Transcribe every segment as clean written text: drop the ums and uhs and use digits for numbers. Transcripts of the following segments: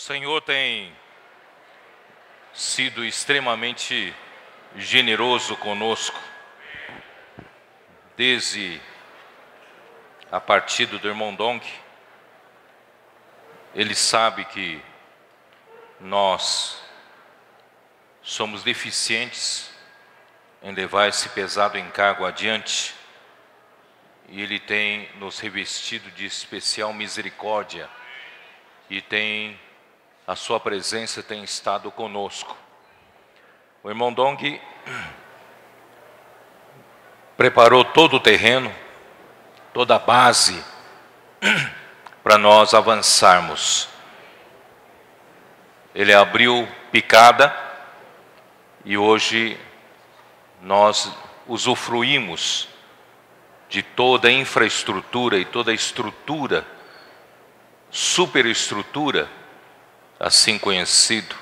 Senhor tem sido extremamente generoso conosco, desde a partida do irmão Dong. Ele sabe que nós somos deficientes em levar esse pesado encargo adiante, e Ele tem nos revestido de especial misericórdia, e a sua presença tem estado conosco. O irmão Dong preparou todo o terreno, toda a base para nós avançarmos. Ele abriu picada e hoje nós usufruímos de toda a infraestrutura e toda a estrutura, superestrutura, assim conhecido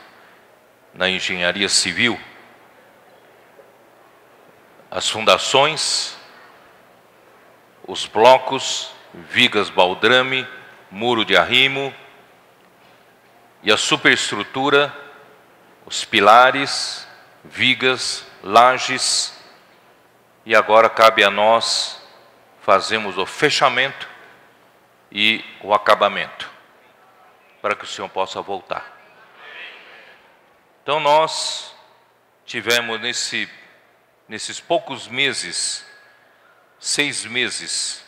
na engenharia civil, as fundações, os blocos, vigas baldrame, muro de arrimo e a superestrutura, os pilares, vigas, lajes, e agora cabe a nós fazermos o fechamento e o acabamento, para que o Senhor possa voltar. Então nós tivemos nesses poucos meses, 6 meses,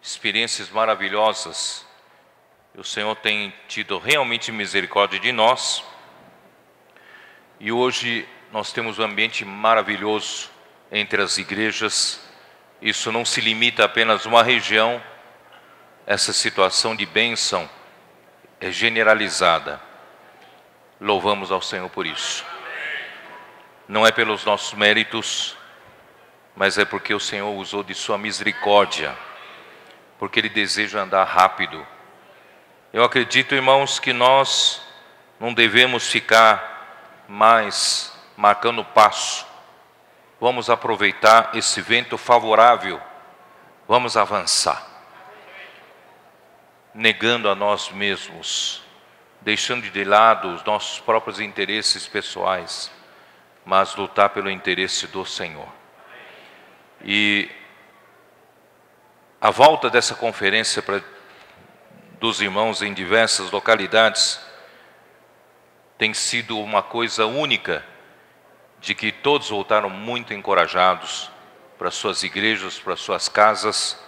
experiências maravilhosas. O Senhor tem tido realmente misericórdia de nós. E hoje nós temos um ambiente maravilhoso entre as igrejas. Isso não se limita apenas a uma região. Essa situação de bênção é generalizada. Louvamos ao Senhor por isso. Não é pelos nossos méritos, mas é porque o Senhor usou de sua misericórdia, porque Ele deseja andar rápido. Eu acredito, irmãos, que nós não devemos ficar mais marcando passo. Vamos aproveitar esse vento favorável, vamos avançar, negando a nós mesmos, deixando de lado os nossos próprios interesses pessoais, mas lutar pelo interesse do Senhor. E a volta dessa conferência dos irmãos em diversas localidades tem sido uma coisa única, de que todos voltaram muito encorajados para suas igrejas, para suas casas,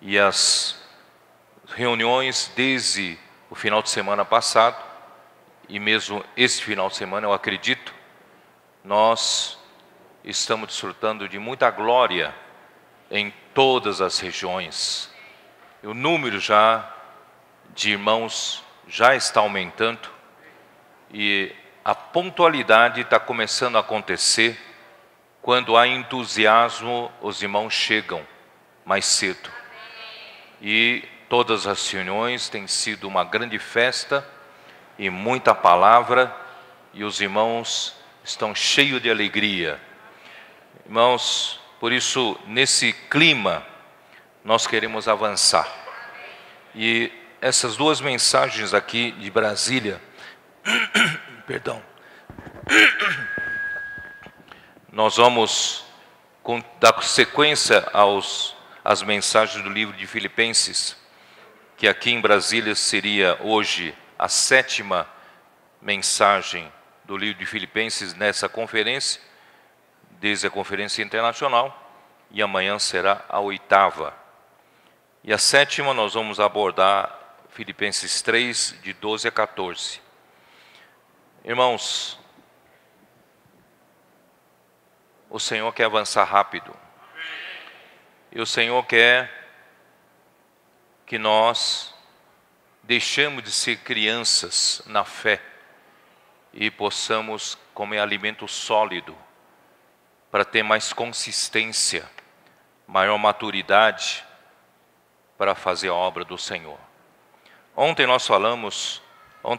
e as reuniões desde o final de semana passado, e mesmo esse final de semana, eu acredito, nós estamos desfrutando de muita glória em todas as regiões. O número de irmãos já está aumentando, e a pontualidade está começando a acontecer. Quando há entusiasmo, os irmãos chegam mais cedo. E todas as reuniões têm sido uma grande festa e muita palavra, e os irmãos estão cheios de alegria. Irmãos, por isso, nesse clima, nós queremos avançar. E essas 2 mensagens aqui de Brasília, perdão, nós vamos dar sequência às mensagens do livro de Filipenses, que aqui em Brasília seria hoje a 7ª mensagem do livro de Filipenses nessa conferência, desde a conferência internacional, e amanhã será a 8ª. E a 7ª nós vamos abordar Filipenses 3, de 12 a 14. Irmãos, o Senhor quer avançar rápido. E o Senhor quer que nós deixemos de ser crianças na fé e possamos comer alimento sólido para ter mais consistência, maior maturidade para fazer a obra do Senhor. Ontem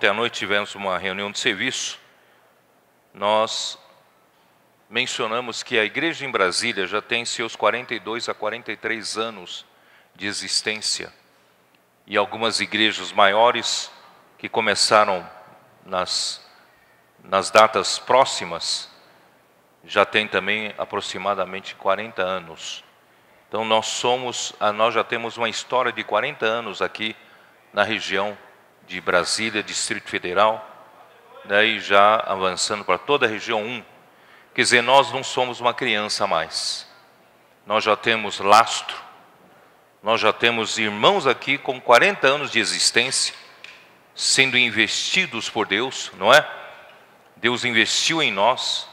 à noite tivemos uma reunião de serviço. Nós mencionamos que a igreja em Brasília já tem seus 42 a 43 anos de existência. E algumas igrejas maiores que que começaram nas datas próximas, já tem também aproximadamente 40 anos. Então nós já temos uma história de 40 anos aqui na região de Brasília, Distrito Federal, daí já avançando para toda a região 1. Quer dizer, nós não somos uma criança mais. Nós já temos lastro, nós já temos irmãos aqui com 40 anos de existência, sendo investidos por Deus, não é? Deus investiu em nós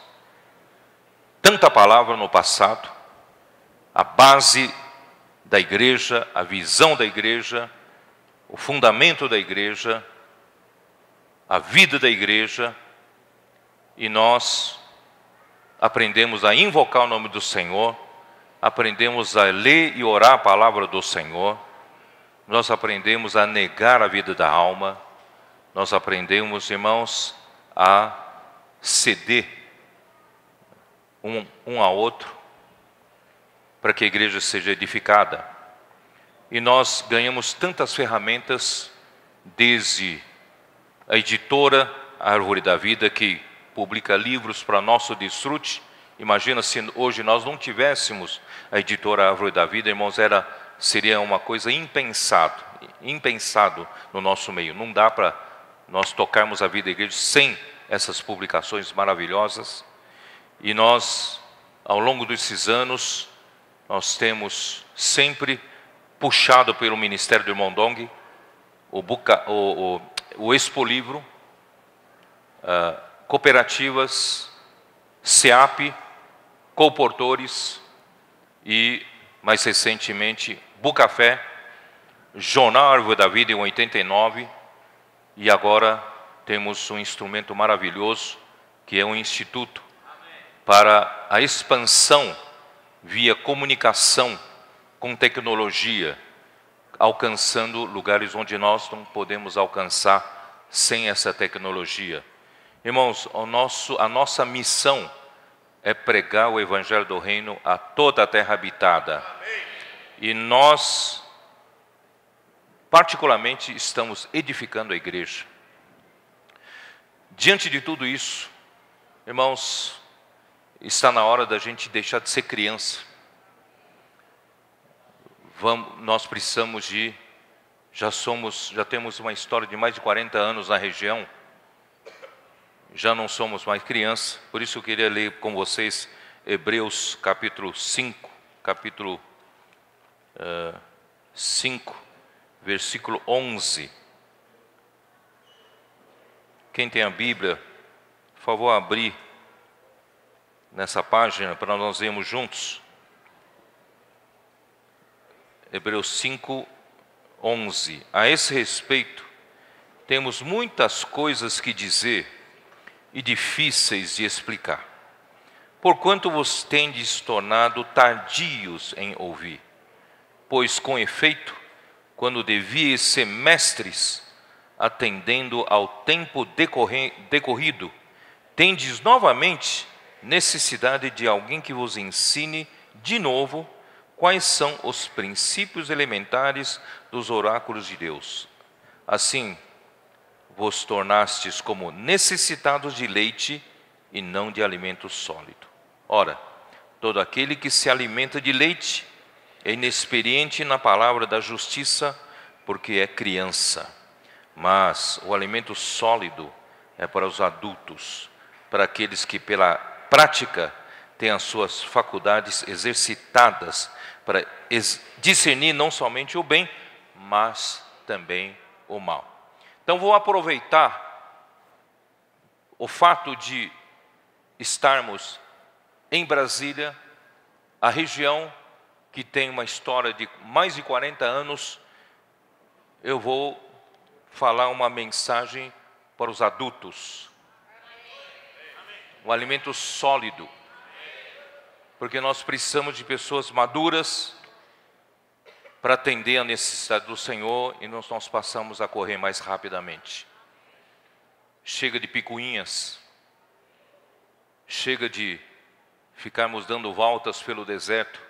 tanta palavra no passado, a base da igreja, a visão da igreja, o fundamento da igreja, a vida da igreja, e nós aprendemos a invocar o nome do Senhor, aprendemos a ler e orar a palavra do Senhor, nós aprendemos a negar a vida da alma, nós aprendemos, irmãos, a ceder um ao outro, para que a igreja seja edificada. E nós ganhamos tantas ferramentas, desde a editora Árvore da Vida, que publica livros para nosso desfrute. Imagina se hoje nós não tivéssemos a editora Árvore da Vida, irmãos, seria uma coisa impensado no nosso meio. Não dá para nós tocarmos a vida da igreja sem essas publicações maravilhosas. E nós, ao longo desses anos, nós temos sempre puxado pelo ministério do irmão Dong, o Expolivro, cooperativas, SEAP, Colportores e, mais recentemente, Bucafé, Jornal Árvore da Vida em 89, e agora temos um instrumento maravilhoso, que é um instituto para a expansão via comunicação com tecnologia, alcançando lugares onde nós não podemos alcançar sem essa tecnologia. Irmãos, a nossa missão é pregar o Evangelho do Reino a toda a terra habitada. E nós, particularmente, estamos edificando a igreja. Diante de tudo isso, irmãos, está na hora da gente deixar de ser criança. Nós precisamos já temos uma história de mais de 40 anos na região, já não somos mais criança. Por isso eu queria ler com vocês Hebreus capítulo 5, versículo 11. Quem tem a Bíblia, por favor, abrir nessa página para nós lermos juntos. Hebreus 5, 11. A esse respeito, temos muitas coisas que dizer e difíceis de explicar, porquanto vos tendes tornado tardios em ouvir. Pois, com efeito, quando devíeis ser mestres, atendendo ao tempo decorrido, tendes novamente necessidade de alguém que vos ensine de novo quais são os princípios elementares dos oráculos de Deus. Assim, vos tornastes como necessitados de leite e não de alimento sólido. Ora, todo aquele que se alimenta de leite é inexperiente na palavra da justiça, porque é criança. Mas o alimento sólido é para os adultos, para aqueles que pela prática têm as suas faculdades exercitadas para discernir não somente o bem, mas também o mal. Então vou aproveitar o fato de estarmos em Brasília, a região que tem uma história de mais de 40 anos. Eu vou falar uma mensagem para os adultos. Um alimento sólido. Porque nós precisamos de pessoas maduras para atender a necessidade do Senhor, e nós passamos a correr mais rapidamente. Chega de picuinhas. Chega de ficarmos dando voltas pelo deserto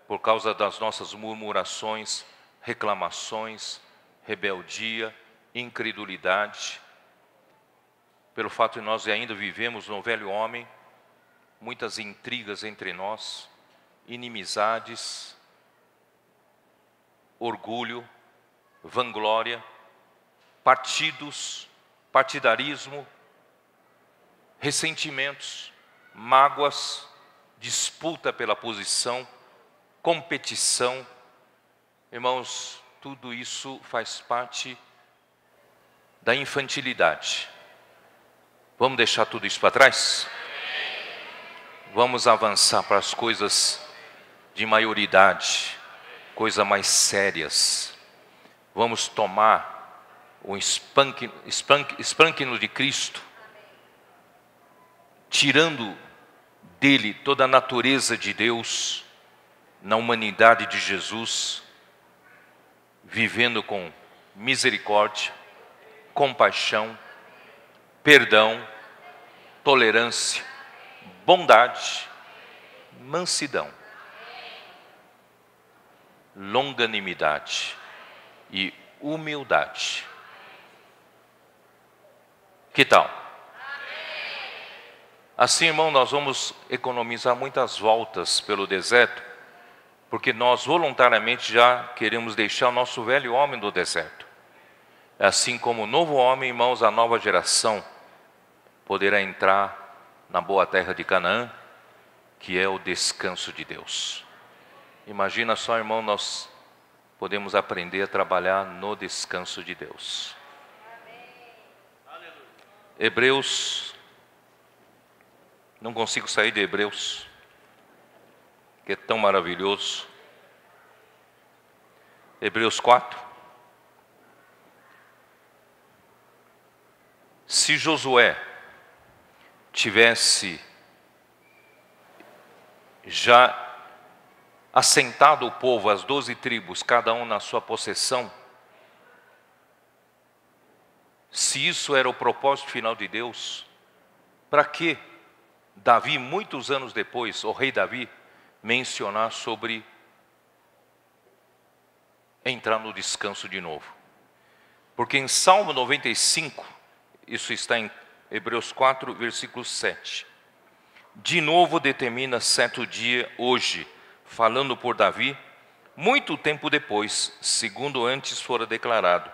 por causa das nossas murmurações, reclamações, rebeldia incredulidade, pelo fato de nós ainda vivemos no velho homem, muitas intrigas entre nós, inimizades, orgulho, vanglória, partidos, partidarismo, ressentimentos, mágoas, disputa pela posição, competição. Irmãos, tudo isso faz parte da infantilidade. Vamos deixar tudo isso para trás? Vamos avançar para as coisas de maioridade, coisas mais sérias. Vamos tomar o espâncino de Cristo, tirando dele toda a natureza de Deus, na humanidade de Jesus, vivendo com misericórdia, compaixão, perdão, tolerância, bondade, mansidão, longanimidade e humildade. Que tal? Assim, irmão, nós vamos economizar muitas voltas pelo deserto, porque nós voluntariamente já queremos deixar o nosso velho homem no deserto. Assim como o novo homem, irmãos, a nova geração poderá entrar na boa terra de Canaã, que é o descanso de Deus. Imagina só, irmão, nós podemos aprender a trabalhar no descanso de Deus. Hebreus, não consigo sair de Hebreus, que é tão maravilhoso. Hebreus 4. Se Josué tivesse já assentado o povo, as 12 tribos, cada um na sua possessão, se isso era o propósito final de Deus, para que Davi, muitos anos depois, o rei Davi, mencionar sobre entrar no descanso de novo? Porque em Salmo 95, isso está em Hebreus 4, versículo 7. De novo determina certo dia, hoje, falando por Davi, muito tempo depois, segundo antes fora declarado: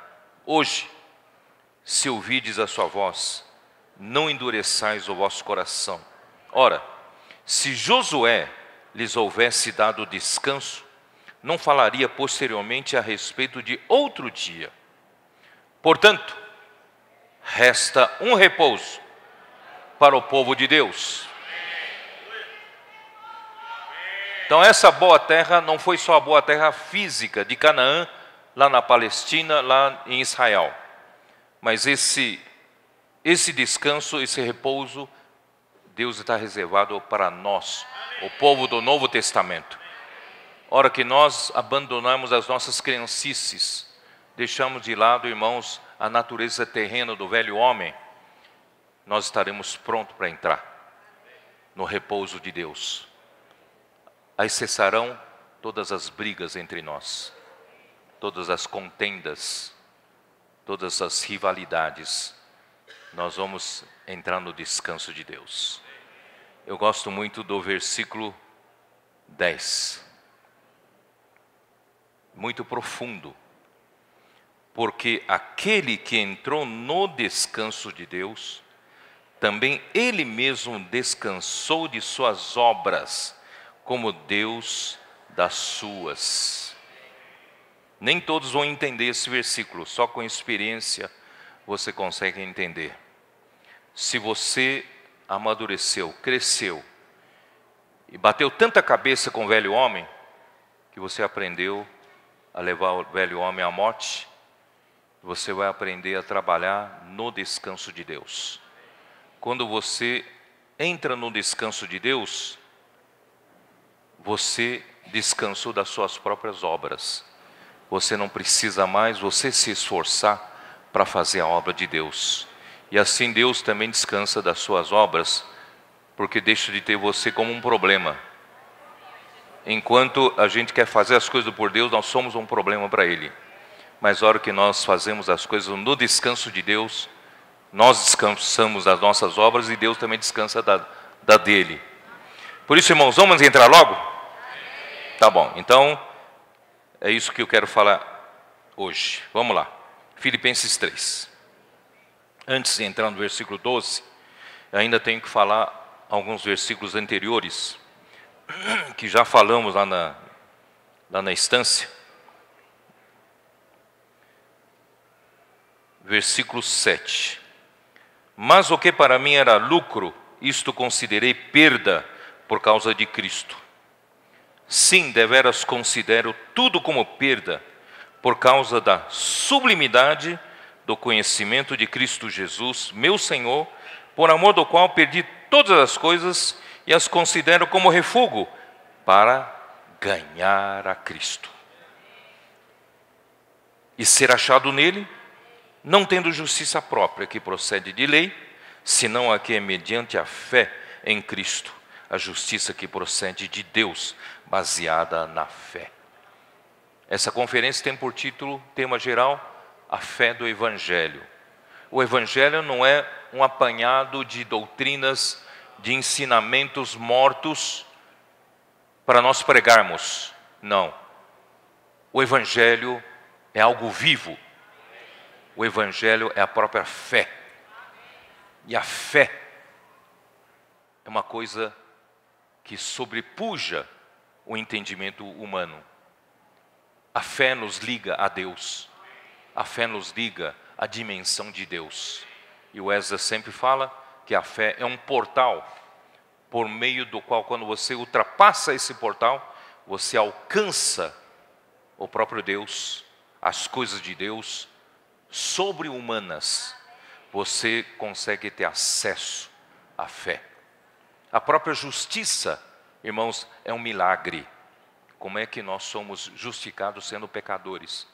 hoje, se ouvides a sua voz, não endureçais o vosso coração. Ora, se Josué lhes houvesse dado descanso, não falaria posteriormente a respeito de outro dia. Portanto, resta um repouso para o povo de Deus. Então essa boa terra não foi só a boa terra física de Canaã, lá na Palestina, lá em Israel. Mas esse descanso, esse repouso, Deus está reservado para nós, o povo do Novo Testamento. Hora que nós abandonamos as nossas criancices, deixamos de lado, irmãos, a natureza terrena do velho homem, nós estaremos prontos para entrar no repouso de Deus. Aí cessarão todas as brigas entre nós, todas as contendas, todas as rivalidades. Nós vamos entrar no descanso de Deus. Eu gosto muito do versículo 10. Muito profundo. Porque aquele que entrou no descanso de Deus, também ele mesmo descansou de suas obras, como Deus das suas. Nem todos vão entender esse versículo, só com experiência você consegue entender. Se você amadureceu, cresceu e bateu tanta cabeça com o velho homem, que você aprendeu a levar o velho homem à morte, você vai aprender a trabalhar no descanso de Deus. Quando você entra no descanso de Deus, você descansou das suas próprias obras. Você não precisa mais você se esforçar para fazer a obra de Deus. E assim Deus também descansa das suas obras, porque deixa de ter você como um problema. Enquanto a gente quer fazer as coisas por Deus, nós somos um problema para Ele. mas a hora que nós fazemos as coisas no descanso de Deus, nós descansamos das nossas obras e Deus também descansa da dele. Por isso, irmãos, vamos entrar logo? Tá bom, então é isso que eu quero falar hoje. Vamos lá, Filipenses 3. Antes de entrar no versículo 12, ainda tenho que falar alguns versículos anteriores, que já falamos lá na estância. Versículo 7. Mas o que para mim era lucro, isto considerei perda por causa de Cristo. Sim, deveras considero tudo como perda, por causa da sublimidade do conhecimento de Cristo Jesus, meu Senhor, por amor do qual perdi todas as coisas e as considero como refúgio para ganhar a Cristo. E ser achado nele, não tendo justiça própria que procede de lei, senão a que é mediante a fé em Cristo, a justiça que procede de Deus, baseada na fé. Essa conferência tem por título, tema geral, a fé do Evangelho. O Evangelho não é um apanhado de doutrinas, de ensinamentos mortos para nós pregarmos. Não. O Evangelho é algo vivo. O Evangelho é a própria fé. E a fé é uma coisa que sobrepuja o entendimento humano. A fé nos liga a Deus. A fé nos liga à dimensão de Deus. E o Esdras sempre fala que a fé é um portal, por meio do qual, quando você ultrapassa esse portal, você alcança o próprio Deus, as coisas de Deus, sobre-humanas. Você consegue ter acesso à fé. A própria justiça, irmãos, é um milagre. Como é que nós somos justificados sendo pecadores?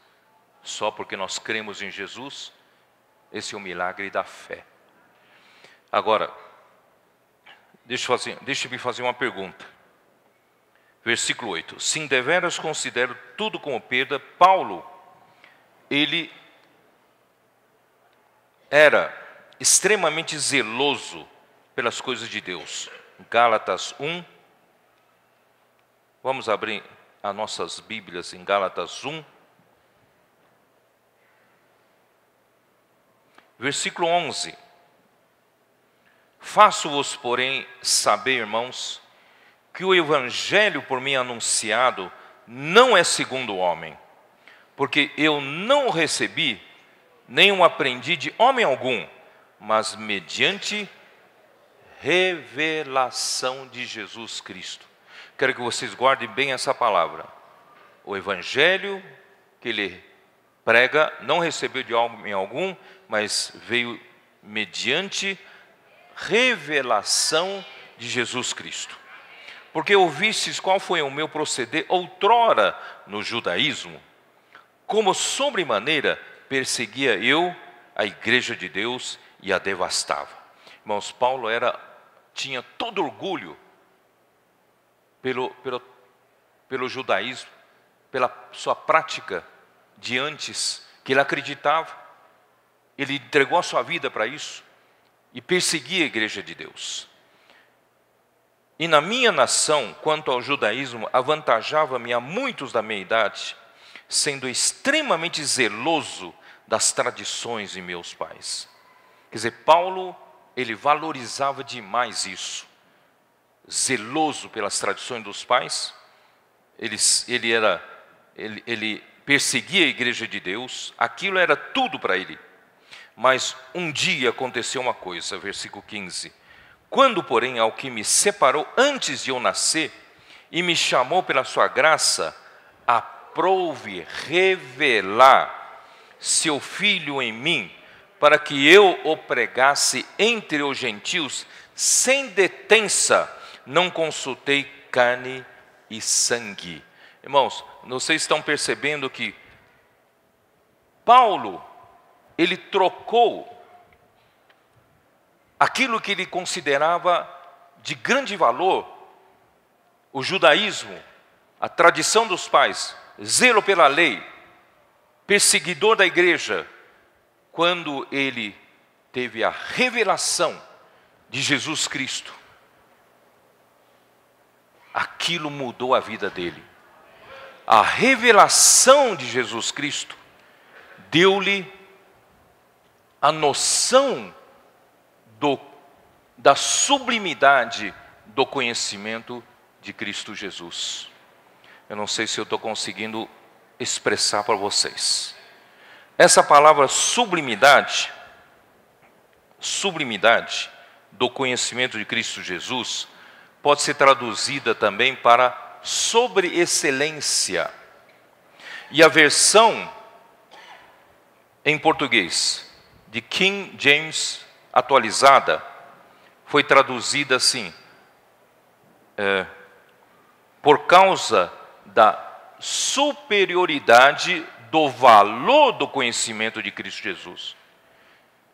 Só porque nós cremos em Jesus? Esse é o milagre da fé. Agora, deixa-me fazer uma pergunta. Versículo 8. Sim, deveras considero tudo como perda. Paulo, ele era extremamente zeloso pelas coisas de Deus. Gálatas 1. Vamos abrir as nossas Bíblias em Gálatas 1. Versículo 11. Faço-vos, porém, saber, irmãos, que o Evangelho por mim anunciado não é segundo o homem, porque eu não o recebi, nem o aprendi de homem algum, mas mediante revelação de Jesus Cristo. Quero que vocês guardem bem essa palavra. O Evangelho que ele prega não recebeu de homem algum, mas veio mediante revelação de Jesus Cristo. Porque ouvistes qual foi o meu proceder outrora no judaísmo, como sobremaneira perseguia eu a igreja de Deus e a devastava. Irmãos, Paulo tinha todo orgulho pelo judaísmo, pela sua prática de antes, que ele acreditava. Ele entregou a sua vida para isso e perseguia a igreja de Deus. E na minha nação, quanto ao judaísmo, avantajava-me a muitos da minha idade, sendo extremamente zeloso das tradições de meus pais. Quer dizer, Paulo, ele valorizava demais isso. Zeloso pelas tradições dos pais, ele perseguia a igreja de Deus, aquilo era tudo para ele. Mas um dia aconteceu uma coisa, versículo 15. Quando, porém, ao que me separou antes de eu nascer, e me chamou pela sua graça, aprouve revelar seu Filho em mim, para que eu o pregasse entre os gentios, sem detença, não consultei carne e sangue. Irmãos, vocês estão percebendo que Paulo, ele trocou aquilo que ele considerava de grande valor, o judaísmo, a tradição dos pais, zelo pela lei, perseguidor da igreja, quando ele teve a revelação de Jesus Cristo, aquilo mudou a vida dele. A revelação de Jesus Cristo deu-lhe a noção da sublimidade do conhecimento de Cristo Jesus. Eu não sei se eu estou conseguindo expressar para vocês. Essa palavra sublimidade do conhecimento de Cristo Jesus, pode ser traduzida também para sobreexcelência. E a versão em português de King James atualizada foi traduzida assim: por causa da superioridade do valor do conhecimento de Cristo Jesus.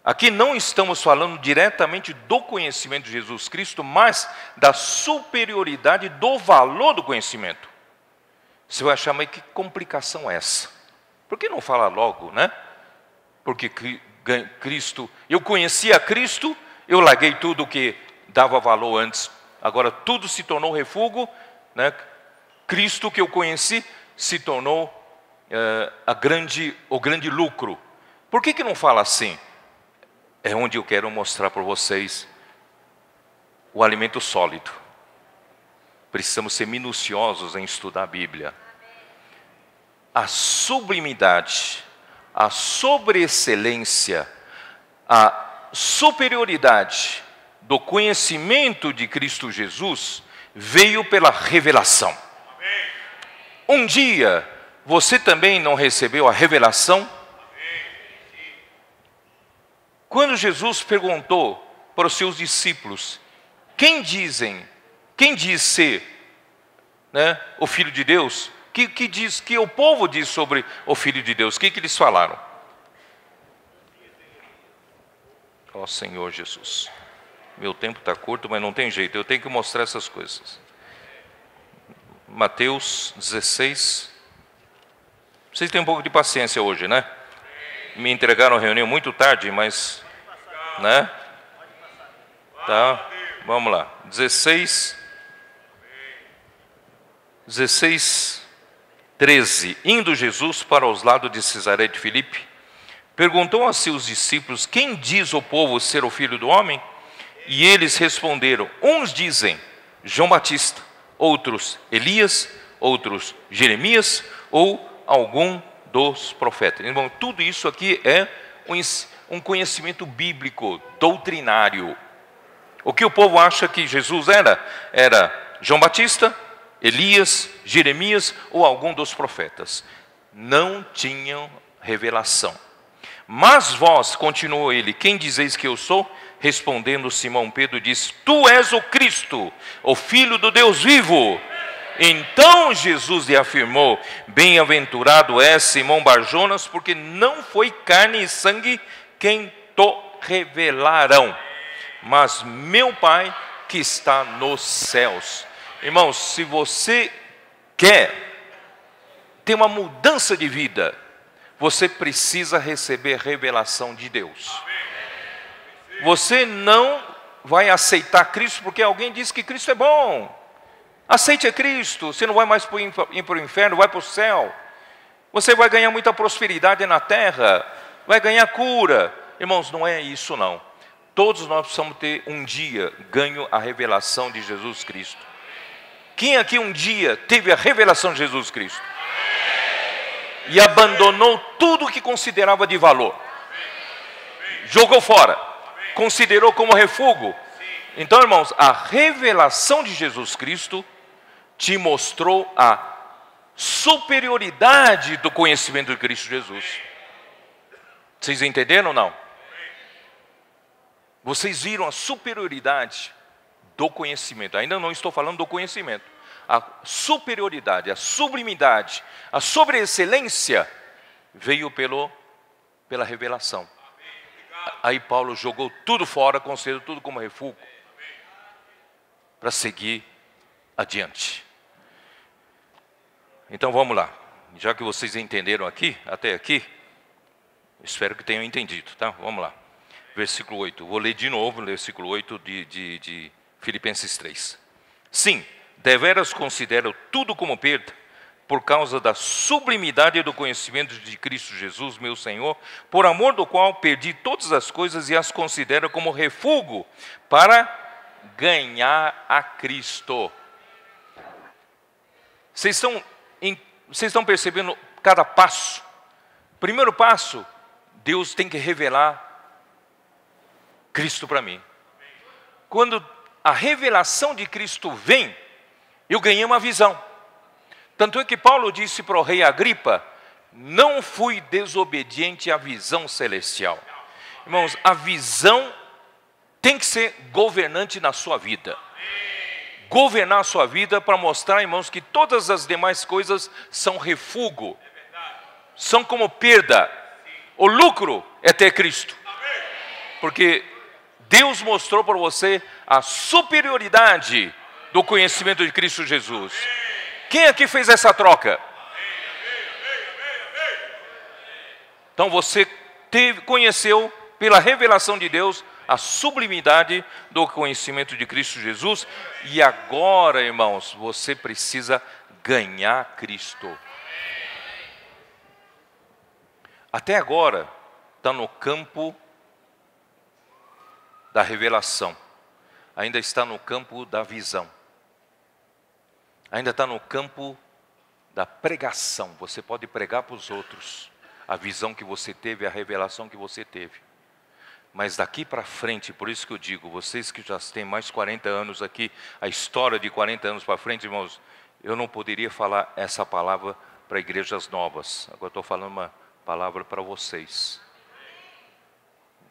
Aqui não estamos falando diretamente do conhecimento de Jesus Cristo, mas da superioridade do valor do conhecimento. Você vai achar, mas que complicação é essa? Por que não fala logo, né? Porque Cristo, eu conhecia Cristo, eu larguei tudo que dava valor antes, agora tudo se tornou refúgio, né? Cristo que eu conheci se tornou o grande lucro. Por que não fala assim? É onde eu quero mostrar para vocês o alimento sólido. Precisamos ser minuciosos em estudar a Bíblia. A sublimidade, a sobreexcelência, a superioridade do conhecimento de Cristo Jesus veio pela revelação. Um dia, você também não recebeu a revelação? Quando Jesus perguntou para os seus discípulos, quem diz ser, né, o Filho de Deus? Que o povo diz sobre o Filho de Deus? O que eles falaram? Ó Senhor Jesus, meu tempo está curto, mas não tem jeito, eu tenho que mostrar essas coisas. Mateus 16. Vocês têm um pouco de paciência hoje, né? Me entregaram a reunião muito tarde, mas, né? Tá, vamos lá. 13. Indo Jesus para os lados de Cesaré de Filipe, perguntou a seus discípulos: quem diz o povo ser o Filho do Homem? E eles responderam: uns dizem João Batista, outros Elias, outros Jeremias ou algum dos profetas. Irmão, tudo isso aqui é um conhecimento bíblico, doutrinário. O que o povo acha que Jesus era João Batista, Elias, Jeremias ou algum dos profetas. Não tinham revelação. Mas vós, continuou ele, quem dizeis que eu sou? Respondendo Simão Pedro disse: tu és o Cristo, o Filho do Deus vivo. Então Jesus lhe afirmou: bem-aventurado és Simão Barjonas, porque não foi carne e sangue quem te revelaram, mas meu Pai que está nos céus. Irmãos, se você quer ter uma mudança de vida, você precisa receber revelação de Deus. Você não vai aceitar Cristo porque alguém disse que Cristo é bom. Aceite a Cristo, você não vai mais ir para o inferno, vai para o céu. Você vai ganhar muita prosperidade na terra, vai ganhar cura. Irmãos, não é isso não. Todos nós precisamos ter um dia ganho a revelação de Jesus Cristo. Quem aqui um dia teve a revelação de Jesus Cristo? E abandonou tudo que considerava de valor. Jogou fora. Considerou como refúgio. Então, irmãos, a revelação de Jesus Cristo te mostrou a superioridade do conhecimento de Cristo Jesus. Vocês entenderam ou não? Vocês viram a superioridade do conhecimento. Ainda não estou falando do conhecimento. A superioridade, a sublimidade, a sobreexcelência veio pela revelação. Aí Paulo jogou tudo fora, considerou tudo como refúgio, para seguir adiante. Então vamos lá. já que vocês entenderam aqui, até aqui, espero que tenham entendido, tá? Vamos lá. Versículo 8. Vou ler de novo o versículo 8 de Filipenses 3. Sim, deveras considero tudo como perda, por causa da sublimidade do conhecimento de Cristo Jesus, meu Senhor, por amor do qual perdi todas as coisas e as considero como refúgio para ganhar a Cristo. Vocês estão percebendo cada passo? Primeiro passo, Deus tem que revelar Cristo para mim. Quando a revelação de Cristo vem, eu ganhei uma visão. Tanto é que Paulo disse para o rei Agripa: não fui desobediente à visão celestial. Irmãos, a visão tem que ser governante na sua vida. Governar a sua vida para mostrar, irmãos, que todas as demais coisas são refúgio, são como perda. O lucro é ter Cristo. Porque Deus mostrou para você a superioridade do conhecimento de Cristo Jesus. Quem aqui fez essa troca? Então você conheceu pela revelação de Deus a sublimidade do conhecimento de Cristo Jesus. E agora, irmãos, você precisa ganhar Cristo. Até agora está no campo da revelação. Ainda está no campo da visão. Ainda está no campo da pregação. Você pode pregar para os outros a visão que você teve, a revelação que você teve. Mas daqui para frente, por isso que eu digo, vocês que já têm mais 40 anos aqui, a história de 40 anos para frente, irmãos, eu não poderia falar essa palavra para igrejas novas. Agora estou falando uma palavra para vocês.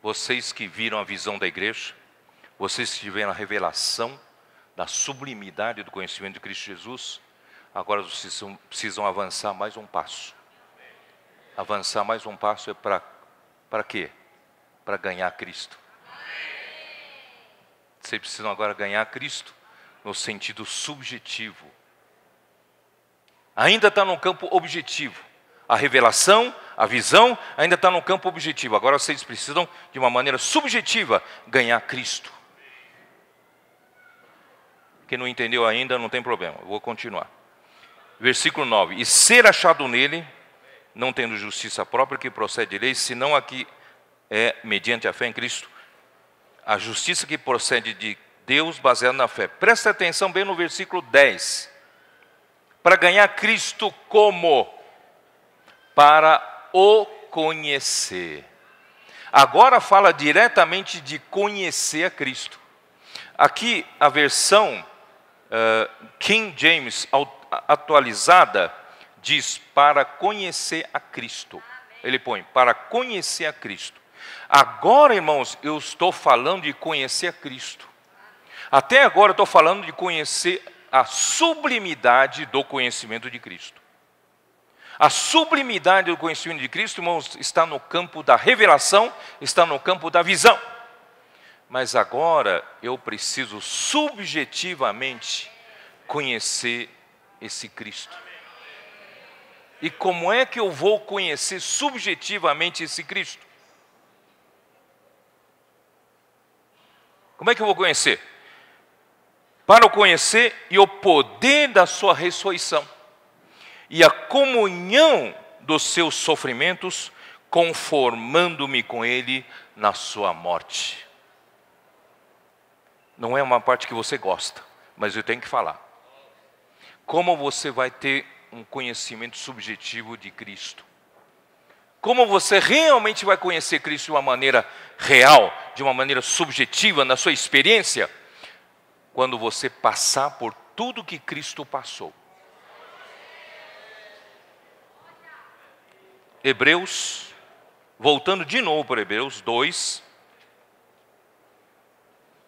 Vocês que viram a visão da igreja, vocês que tiveram a revelação da sublimidade do conhecimento de Cristo Jesus, agora vocês precisam avançar mais um passo. Avançar mais um passo é para quê? Para ganhar Cristo. Vocês precisam agora ganhar Cristo no sentido subjetivo. Ainda está no campo objetivo. A revelação, a visão, ainda está no campo objetivo. Agora vocês precisam, de uma maneira subjetiva, ganhar Cristo. Quem não entendeu ainda, não tem problema, eu vou continuar. Versículo 9. E ser achado nele, não tendo justiça própria que procede de lei, senão a que é mediante a fé em Cristo. A justiça que procede de Deus baseada na fé. Presta atenção bem no versículo 10. Para ganhar Cristo como? Para o conhecer. Agora fala diretamente de conhecer a Cristo. Aqui a versão King James atualizada diz para conhecer a Cristo. Ele põe para conhecer a Cristo. Agora, irmãos, eu estou falando de conhecer a Cristo. Até agora eu estou falando de conhecer a sublimidade do conhecimento de Cristo. A sublimidade do conhecimento de Cristo, irmãos, está no campo da revelação, está no campo da visão. Mas agora eu preciso subjetivamente conhecer esse Cristo. E como é que eu vou conhecer subjetivamente esse Cristo? Como é que eu vou conhecer? Para o conhecer e o poder da sua ressurreição. E a comunhão dos seus sofrimentos, conformando-me com ele na sua morte. Não é uma parte que você gosta, mas eu tenho que falar. Como você vai ter um conhecimento subjetivo de Cristo? Como você realmente vai conhecer Cristo de uma maneira real, de uma maneira subjetiva, na sua experiência? Quando você passar por tudo que Cristo passou. Hebreus, voltando de novo para Hebreus 2.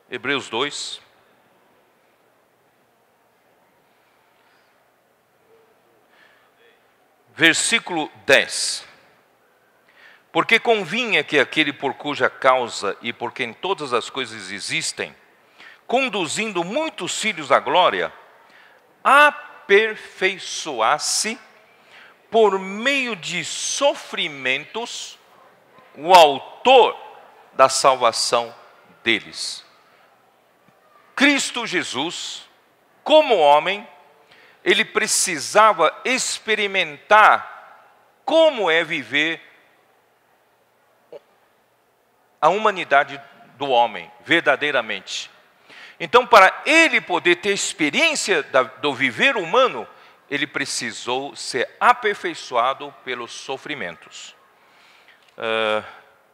Hebreus 2. Versículo 10. Porque convinha que aquele por cuja causa e por quem todas as coisas existem, conduzindo muitos filhos à glória, aperfeiçoasse por meio de sofrimentos, o autor da salvação deles. Cristo Jesus, como homem, ele precisava experimentar como é viver a humanidade do homem, verdadeiramente. Então, para ele poder ter experiência do viver humano, ele precisou ser aperfeiçoado pelos sofrimentos.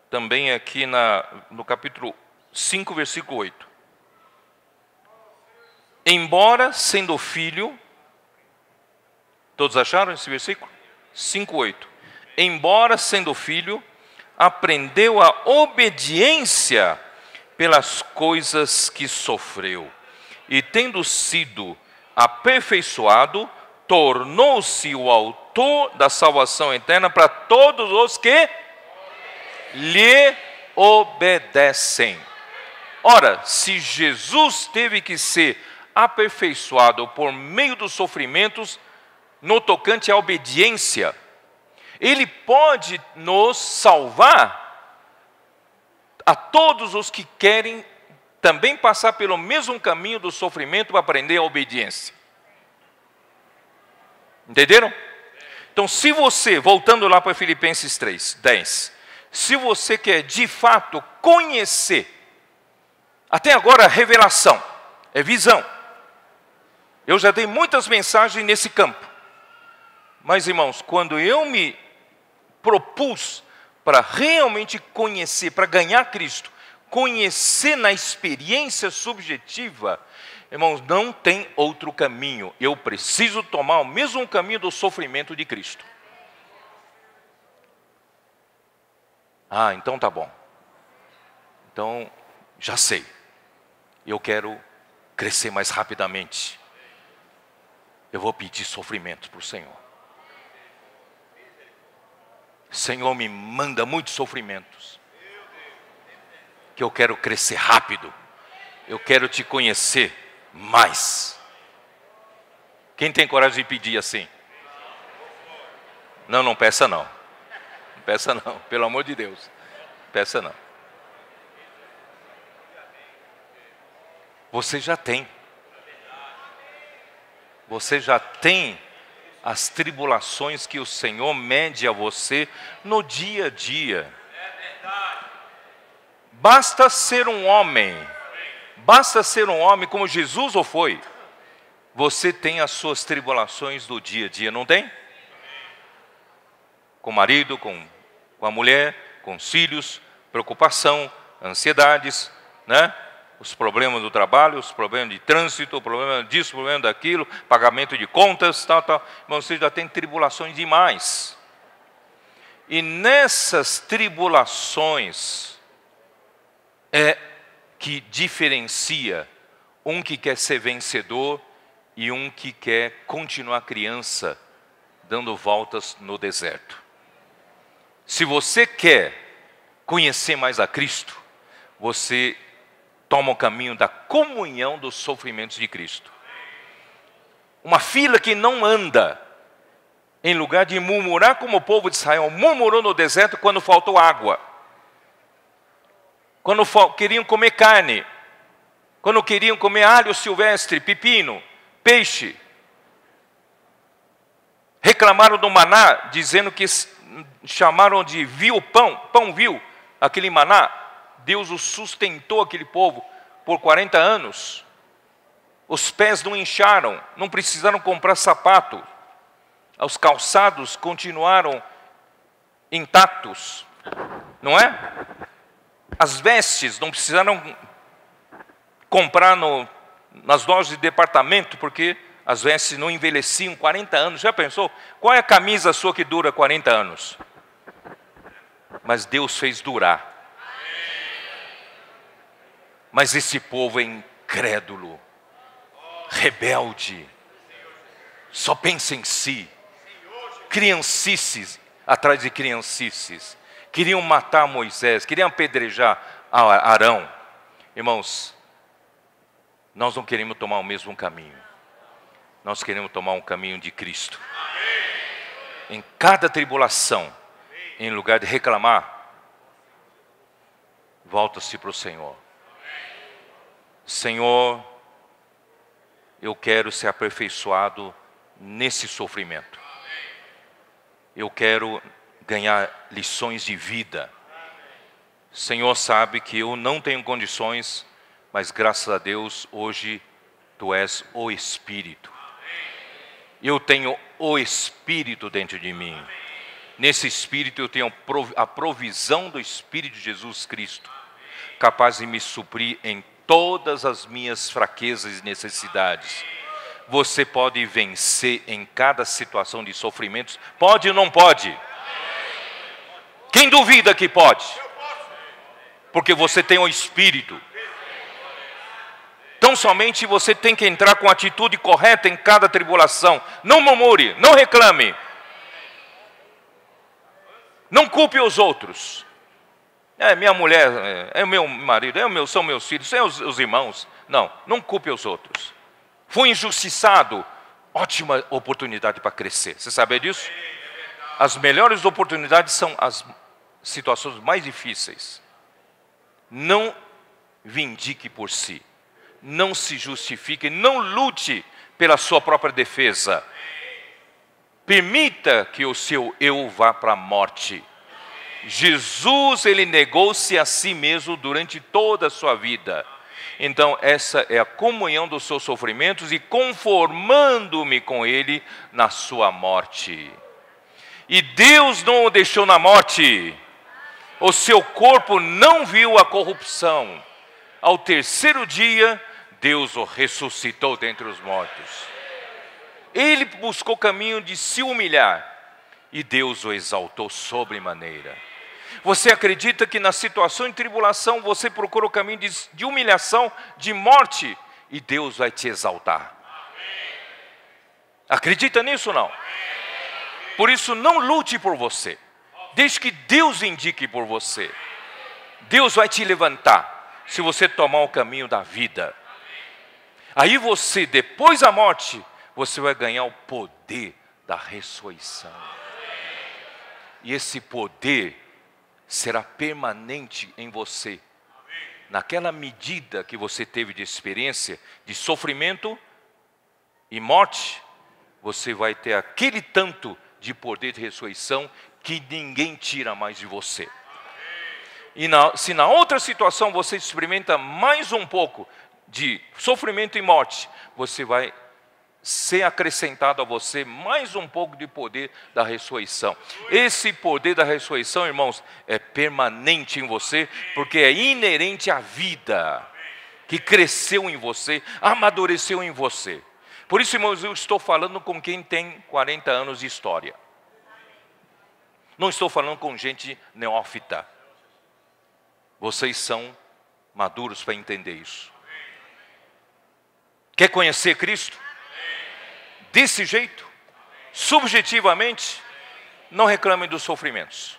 Também aqui no capítulo 5, versículo 8. Embora sendo filho, todos acharam esse versículo? 5, 8. Embora sendo filho, aprendeu a obediência pelas coisas que sofreu. E tendo sido aperfeiçoado, tornou-se o autor da salvação eterna para todos os que lhe obedecem. Ora, se Jesus teve que ser aperfeiçoado por meio dos sofrimentos, no tocante à obediência, ele pode nos salvar a todos os que querem também passar pelo mesmo caminho do sofrimento para aprender a obediência. Entenderam? Então, se você, voltando lá para Filipenses 3, 10, se você quer de fato conhecer, até agora revelação, é visão. Eu já dei muitas mensagens nesse campo. Mas, irmãos, quando eu me propus para realmente conhecer, para ganhar Cristo, conhecer na experiência subjetiva, irmãos, não tem outro caminho. Eu preciso tomar o mesmo caminho do sofrimento de Cristo. Ah, então tá bom. Então, já sei. Eu quero crescer mais rapidamente. Eu vou pedir sofrimento para o Senhor. Senhor, me manda muitos sofrimentos, que eu quero crescer rápido, eu quero te conhecer mais. Quem tem coragem de pedir assim? Não, não peça não. Não peça não, pelo amor de Deus. Peça não. Você já tem. Você já tem as tribulações que o Senhor mede a você no dia a dia. Basta ser um homem como Jesus o foi. Você tem as suas tribulações do dia a dia, não tem? Com o marido, com a mulher, com os filhos, preocupação, ansiedades, né? Os problemas do trabalho, os problemas de trânsito, o problema disso, o problema daquilo, pagamento de contas, tal. Mas você já tem tribulações demais. E nessas tribulações é que diferencia um que quer ser vencedor e um que quer continuar criança, dando voltas no deserto. Se você quer conhecer mais a Cristo, você toma o caminho da comunhão dos sofrimentos de Cristo. Uma fila que não anda, em lugar de murmurar como o povo de Israel murmurou no deserto quando faltou água. Quando queriam comer carne, quando queriam comer alho silvestre, pepino, peixe. Reclamaram do maná, dizendo que chamaram de vil pão vil, aquele maná. Deus o sustentou aquele povo por 40 anos. Os pés não incharam, não precisaram comprar sapato. Os calçados continuaram intactos, não é? As vestes não precisaram comprar nas lojas de departamento, porque as vestes não envelheciam 40 anos. Já pensou? Qual é a camisa sua que dura 40 anos? Mas Deus fez durar. Mas esse povo é incrédulo, rebelde, só pensa em si, criancices atrás de criancices, queriam matar Moisés, queriam apedrejar Arão. Irmãos, nós não queremos tomar o mesmo caminho, nós queremos tomar um caminho de Cristo. em cada tribulação, em lugar de reclamar, volta-se para o Senhor. Senhor, eu quero ser aperfeiçoado nesse sofrimento. Eu quero ganhar lições de vida. Senhor sabe que eu não tenho condições, mas graças a Deus, hoje, Tu és o Espírito. Eu tenho o Espírito dentro de mim. Nesse Espírito eu tenho a provisão do Espírito de Jesus Cristo, capaz de me suprir em todas as minhas fraquezas e necessidades. Você pode vencer em cada situação de sofrimentos. Pode ou não pode? Quem duvida que pode? Porque você tem o Espírito. Tão somente você tem que entrar com a atitude correta em cada tribulação. Não murmure, não reclame. Não culpe os outros. É minha mulher, é meu marido, são meus filhos, são os irmãos. Não culpe os outros. Fui injustiçado. Ótima oportunidade para crescer. Você sabe disso? As melhores oportunidades são as situações mais difíceis. Não vindique por si. Não se justifique, não lute pela sua própria defesa. Permita que o seu eu vá para a morte. Jesus, ele negou-se a si mesmo durante toda a sua vida. Então, essa é a comunhão dos seus sofrimentos e conformando-me com ele na sua morte. E Deus não o deixou na morte. O seu corpo não viu a corrupção. Ao terceiro dia, Deus o ressuscitou dentre os mortos. Ele buscou o caminho de se humilhar e Deus o exaltou sobremaneira. Você acredita que na situação de tribulação você procura o caminho de humilhação, de morte, e Deus vai te exaltar? Acredita nisso ou não? Por isso não lute por você. Deixe que Deus indique por você. Deus vai te levantar se você tomar o caminho da vida. Aí você, depois da morte, você vai ganhar o poder da ressurreição. E esse poder será permanente em você. Naquela medida que você teve de experiência, de sofrimento e morte, você vai ter aquele tanto de poder de ressurreição que ninguém tira mais de você. E se na outra situação você experimenta mais um pouco de sofrimento e morte, você vai ser acrescentado a você mais um pouco de poder da ressurreição. Esse poder da ressurreição, irmãos, é permanente em você, porque é inerente à vida que cresceu em você, amadureceu em você. Por isso, irmãos, eu estou falando com quem tem 40 anos de história. Não estou falando com gente neófita. Vocês são maduros para entender isso. Quer conhecer Cristo? Desse jeito, subjetivamente, não reclame dos sofrimentos.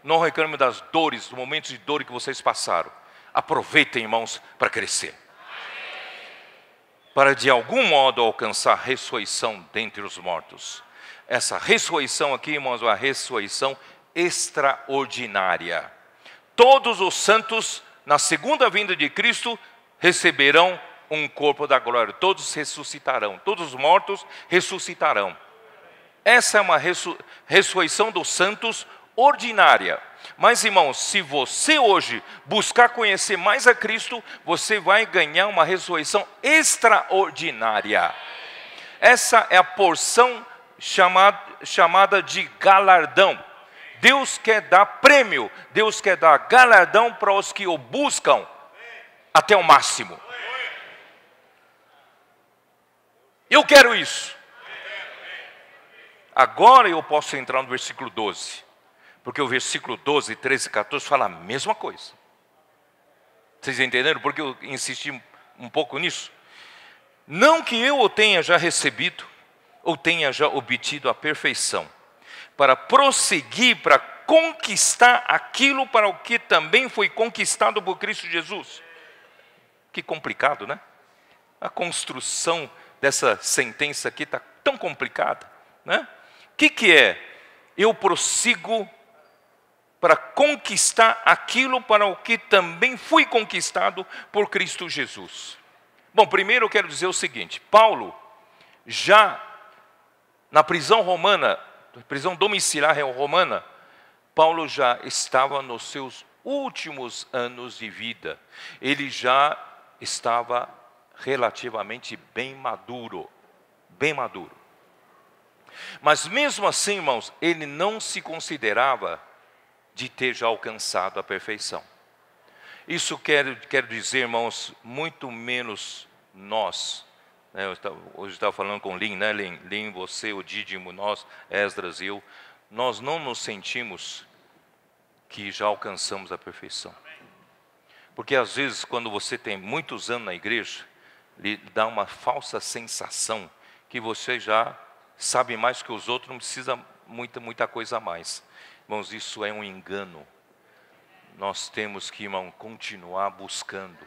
Não reclame das dores, dos momentos de dor que vocês passaram. Aproveitem, irmãos, para crescer. Para de algum modo alcançar a ressurreição dentre os mortos. Essa ressurreição aqui, irmãos, é uma ressurreição extraordinária. Todos os santos, na segunda vinda de Cristo, receberão um corpo da glória. Todos ressuscitarão. Todos os mortos ressuscitarão. Essa é uma ressurreição dos santos ordinária. Mas, irmãos, se você hoje buscar conhecer mais a Cristo, você vai ganhar uma ressurreição extraordinária. Essa é a porção chamada de galardão. Deus quer dar prêmio, Deus quer dar galardão para os que o buscam até o máximo. Eu quero isso. Agora eu posso entrar no versículo 12. Porque o versículo 12, 13 e 14 fala a mesma coisa. Vocês entenderam? Porque eu insisti um pouco nisso. Não que eu o tenha já recebido, ou tenha já obtido a perfeição, para prosseguir, para conquistar aquilo para o que também foi conquistado por Cristo Jesus. Que complicado, né? A construção dessa sentença aqui está tão complicada, né? que é? Eu prossigo para conquistar aquilo para o que também fui conquistado por Cristo Jesus. Bom, primeiro eu quero dizer o seguinte: Paulo, já na prisão romana, prisão domiciliar romana, Paulo já estava nos seus últimos anos de vida. Ele já estava relativamente bem maduro, bem maduro. Mas mesmo assim, irmãos, ele não se considerava de ter já alcançado a perfeição. Isso quero dizer, irmãos, muito menos nós. Hoje estava falando com Lin, né? Lin, você, o Dídimo, nós, Esdras e eu, nós não nos sentimos que já alcançamos a perfeição. Porque às vezes, quando você tem muitos anos na igreja, lhe dá uma falsa sensação que você já sabe mais que os outros, não precisa muita coisa a mais. Irmãos, isso é um engano. Nós temos que, irmão, continuar buscando.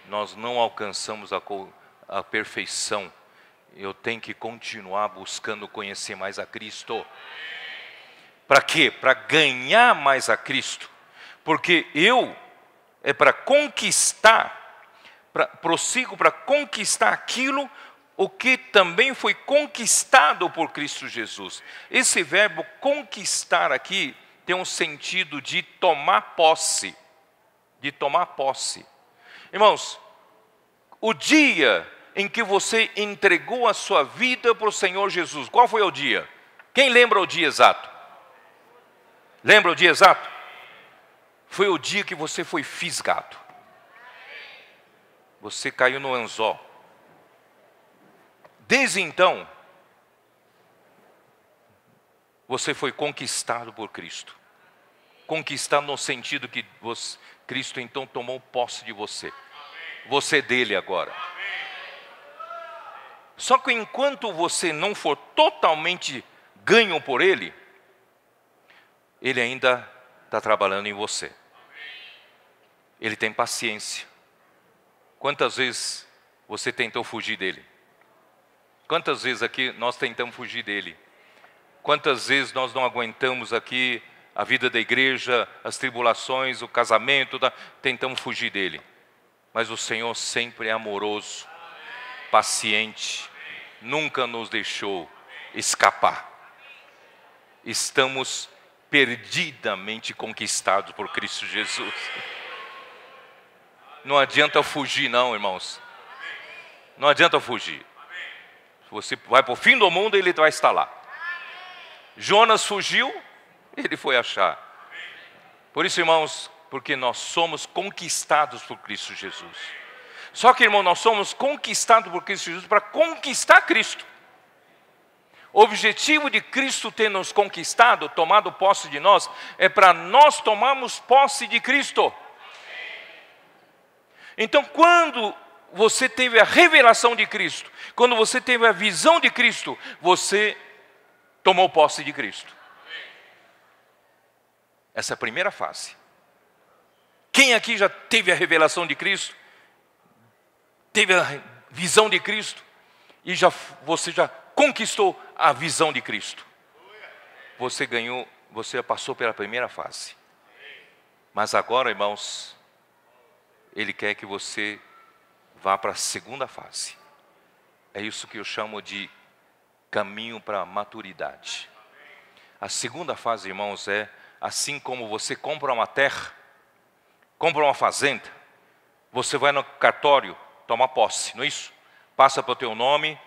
Nós não alcançamos a perfeição. Eu tenho que continuar buscando conhecer mais a Cristo. Para quê? Para ganhar mais a Cristo. Porque é para conquistar, prossigo para conquistar aquilo o que também foi conquistado por Cristo Jesus. Esse verbo conquistar aqui tem um sentido de tomar posse. De tomar posse. Irmãos, o dia em que você entregou a sua vida para o Senhor Jesus, qual foi o dia? Quem lembra o dia exato? Lembra o dia exato? Foi o dia que você foi fisgado. Você caiu no anzol. Desde então, você foi conquistado por Cristo. Conquistado no sentido que Cristo então tomou posse de você. Você é dele agora. Só que enquanto você não for totalmente ganho por ele, ele ainda está trabalhando em você. Ele tem paciência. Quantas vezes você tentou fugir dele? Quantas vezes aqui nós tentamos fugir dele? Quantas vezes nós não aguentamos aqui a vida da igreja, as tribulações, o casamento, tentamos fugir dele. Mas o Senhor sempre é amoroso, paciente, nunca nos deixou escapar. Estamos perdidamente conquistados por Cristo Jesus. Não adianta fugir não, irmãos. Não adianta fugir. Se você vai para o fim do mundo, ele vai estar lá. Jonas fugiu, ele foi achar. Por isso, irmãos, porque nós somos conquistados por Cristo Jesus. Só que, irmão, nós somos conquistados por Cristo Jesus para conquistar Cristo. O objetivo de Cristo ter nos conquistado, tomado posse de nós, é para nós tomarmos posse de Cristo. Então, quando você teve a revelação de Cristo, quando você teve a visão de Cristo, você tomou posse de Cristo. Essa é a primeira fase. Quem aqui já teve a revelação de Cristo? Teve a visão de Cristo? E você já conquistou a visão de Cristo? Você ganhou, você passou pela primeira fase. Mas agora, irmãos, Ele quer que você vá para a segunda fase. É isso que eu chamo de caminho para a maturidade. A segunda fase, irmãos, é assim como você compra uma terra, compra uma fazenda, você vai no cartório tomar posse, não é isso? Passa para o teu nome,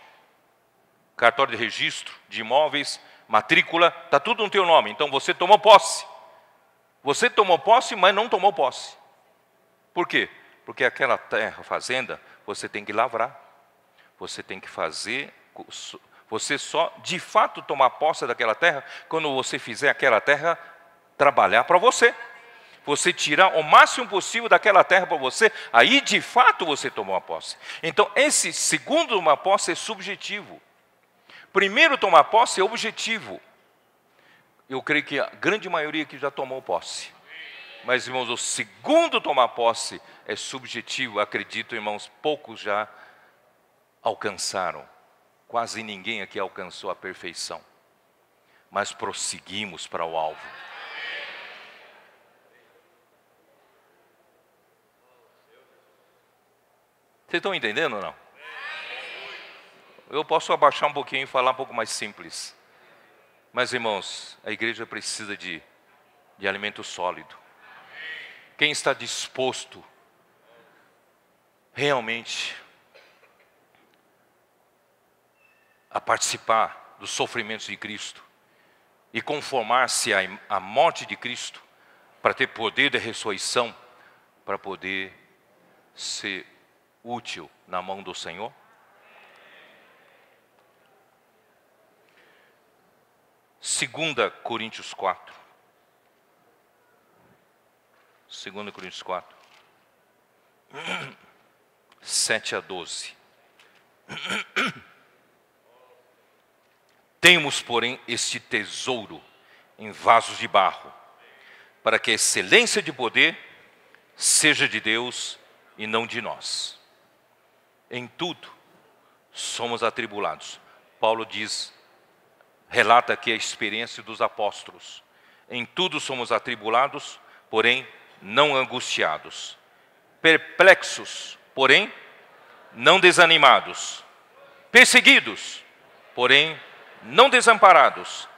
cartório de registro de imóveis, matrícula, está tudo no teu nome. Então você tomou posse. Você tomou posse, mas não tomou posse. Por quê? Porque aquela terra, fazenda, você tem que lavrar. Você tem que fazer, você só de fato tomar posse daquela terra quando você fizer aquela terra trabalhar para você. Você tirar o máximo possível daquela terra para você, aí de fato você tomou a posse. Então esse segundo tomar posse é subjetivo. Primeiro tomar posse é objetivo. Eu creio que a grande maioria aqui já tomou posse. Mas, irmãos, o segundo tomar posse é subjetivo. Acredito, irmãos, poucos já alcançaram. Quase ninguém aqui alcançou a perfeição. mas prosseguimos para o alvo. Vocês estão entendendo ou não? Eu posso abaixar um pouquinho e falar um pouco mais simples. Mas, irmãos, a igreja precisa de alimento sólido. Quem está disposto realmente a participar dos sofrimentos de Cristo e conformar-se à morte de Cristo para ter poder de ressurreição, para poder ser útil na mão do Senhor? Segunda Coríntios 4. 2 Coríntios 4. 7 a 12. Temos, porém, este tesouro em vasos de barro, para que a excelência de poder seja de Deus e não de nós. Em tudo somos atribulados. Paulo relata aqui a experiência dos apóstolos. Em tudo somos atribulados, porém não angustiados. Perplexos, porém não desanimados. Perseguidos, porém não desamparados.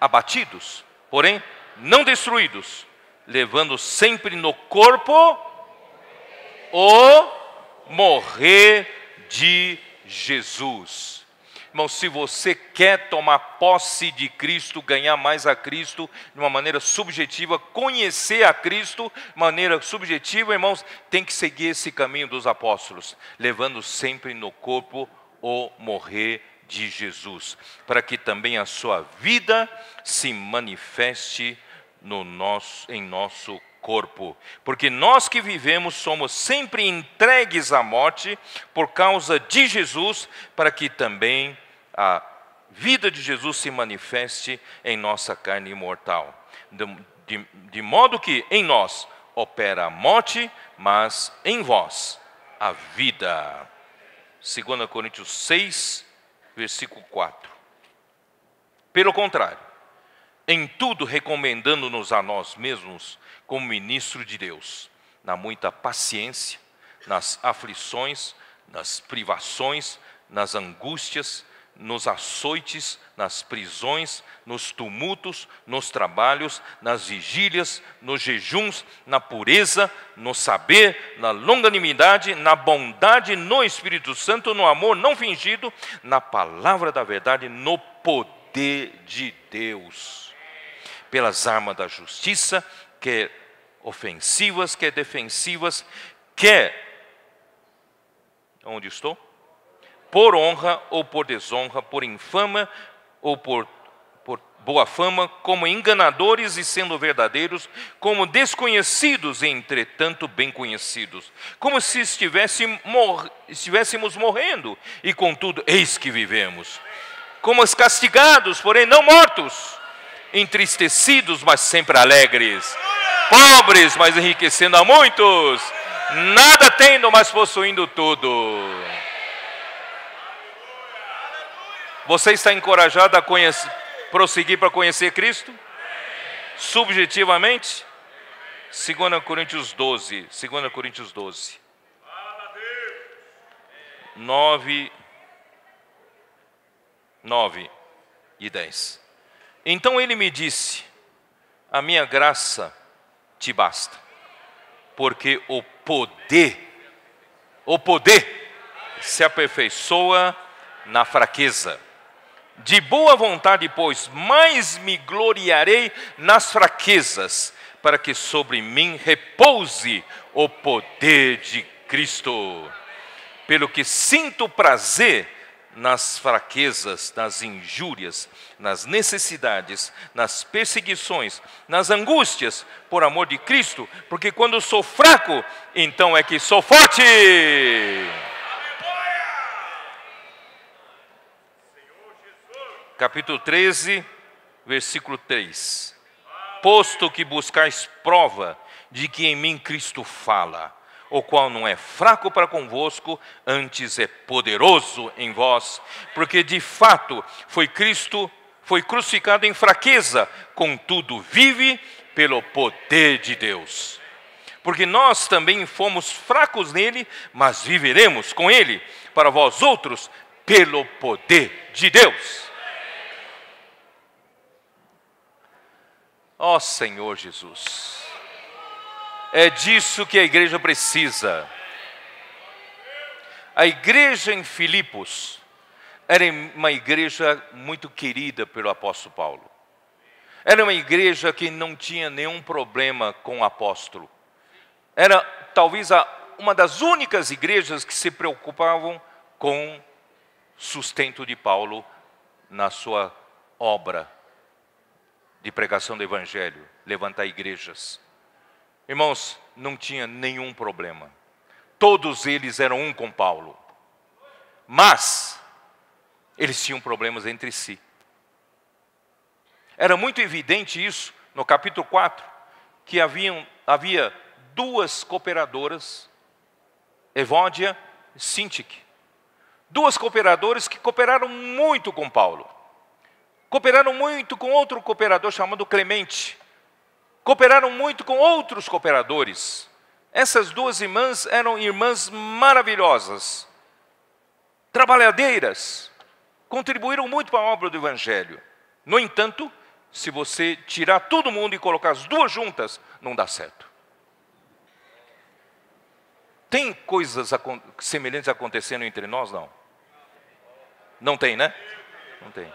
Abatidos, porém não destruídos. Levando sempre no corpo o morrer de Jesus. Irmão, se você quer tomar posse de Cristo, ganhar mais a Cristo de uma maneira subjetiva, conhecer a Cristo de maneira subjetiva, irmãos, tem que seguir esse caminho dos apóstolos, levando sempre no corpo o morrer de Jesus, para que também a sua vida se manifeste em nosso corpo. Porque nós que vivemos somos sempre entregues à morte por causa de Jesus, para que também a vida de Jesus se manifeste em nossa carne imortal. De modo que em nós opera a morte, mas em vós a vida. 2 Coríntios 6, versículo 4. Pelo contrário, em tudo recomendando-nos a nós mesmos como ministro de Deus, na muita paciência, nas aflições, nas privações, nas angústias, nos açoites, nas prisões, nos tumultos, nos trabalhos, nas vigílias, nos jejuns, na pureza, no saber, na longanimidade, na bondade, no Espírito Santo, no amor não fingido, na palavra da verdade, no poder de Deus, pelas armas da justiça, quer ofensivas, quer defensivas, quer, onde estou? Por honra ou por desonra, por infâmia ou por boa fama, como enganadores e sendo verdadeiros, como desconhecidos e entretanto bem conhecidos, como se estivéssemos morrendo, e contudo eis que vivemos, como os castigados, porém não mortos, entristecidos, mas sempre alegres, pobres, mas enriquecendo a muitos, nada tendo, mas possuindo tudo. Você está encorajado a prosseguir para conhecer Cristo? Subjetivamente? 2 Coríntios 12. 2 Coríntios 12. 9 e 10. Então ele me disse: a minha graça te basta, porque o poder se aperfeiçoa na fraqueza. De boa vontade, pois, mais me gloriarei nas fraquezas, para que sobre mim repouse o poder de Cristo. Pelo que sinto prazer nas fraquezas, nas injúrias, nas necessidades, nas perseguições, nas angústias, por amor de Cristo, porque quando sou fraco, então é que sou forte. Capítulo 13, versículo 3. Posto que buscais prova de que em mim Cristo fala, o qual não é fraco para convosco, antes é poderoso em vós, porque de fato foi Cristo foi crucificado em fraqueza, contudo vive pelo poder de Deus. Porque nós também fomos fracos nele, mas viveremos com ele, para vós outros, pelo poder de Deus. Ó Senhor Jesus, é disso que a igreja precisa. A igreja em Filipos era uma igreja muito querida pelo apóstolo Paulo. Era uma igreja que não tinha nenhum problema com o apóstolo. Era talvez uma das únicas igrejas que se preocupavam com sustento de Paulo na sua obra de pregação do evangelho, levantar igrejas. Irmãos, não tinha nenhum problema. Todos eles eram um com Paulo. Mas eles tinham problemas entre si. Era muito evidente isso no capítulo 4, que havia duas cooperadoras, Evódia e Sintique. Duas cooperadoras que cooperaram muito com Paulo. Cooperaram muito com outro cooperador chamado Clemente. Cooperaram muito com outros cooperadores. Essas duas irmãs eram irmãs maravilhosas, trabalhadeiras, contribuíram muito para a obra do evangelho. No entanto, se você tirar todo mundo e colocar as duas juntas, não dá certo. Tem coisas semelhantes acontecendo entre nós? Não. Não tem, né? Não tem.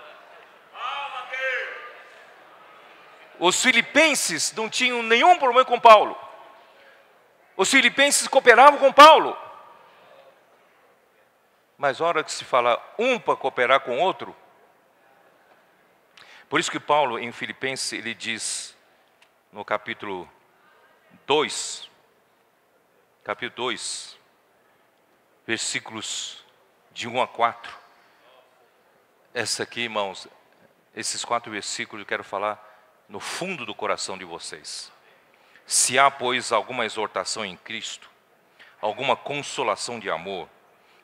Os filipenses não tinham nenhum problema com Paulo. Os filipenses cooperavam com Paulo. Mas a hora que se fala um para cooperar com outro, por isso que Paulo em Filipenses ele diz no capítulo 2, versículos de 1 a 4. Essa aqui, irmãos, esses 4 versículos eu quero falar no fundo do coração de vocês. Se há, pois, alguma exortação em Cristo, alguma consolação de amor,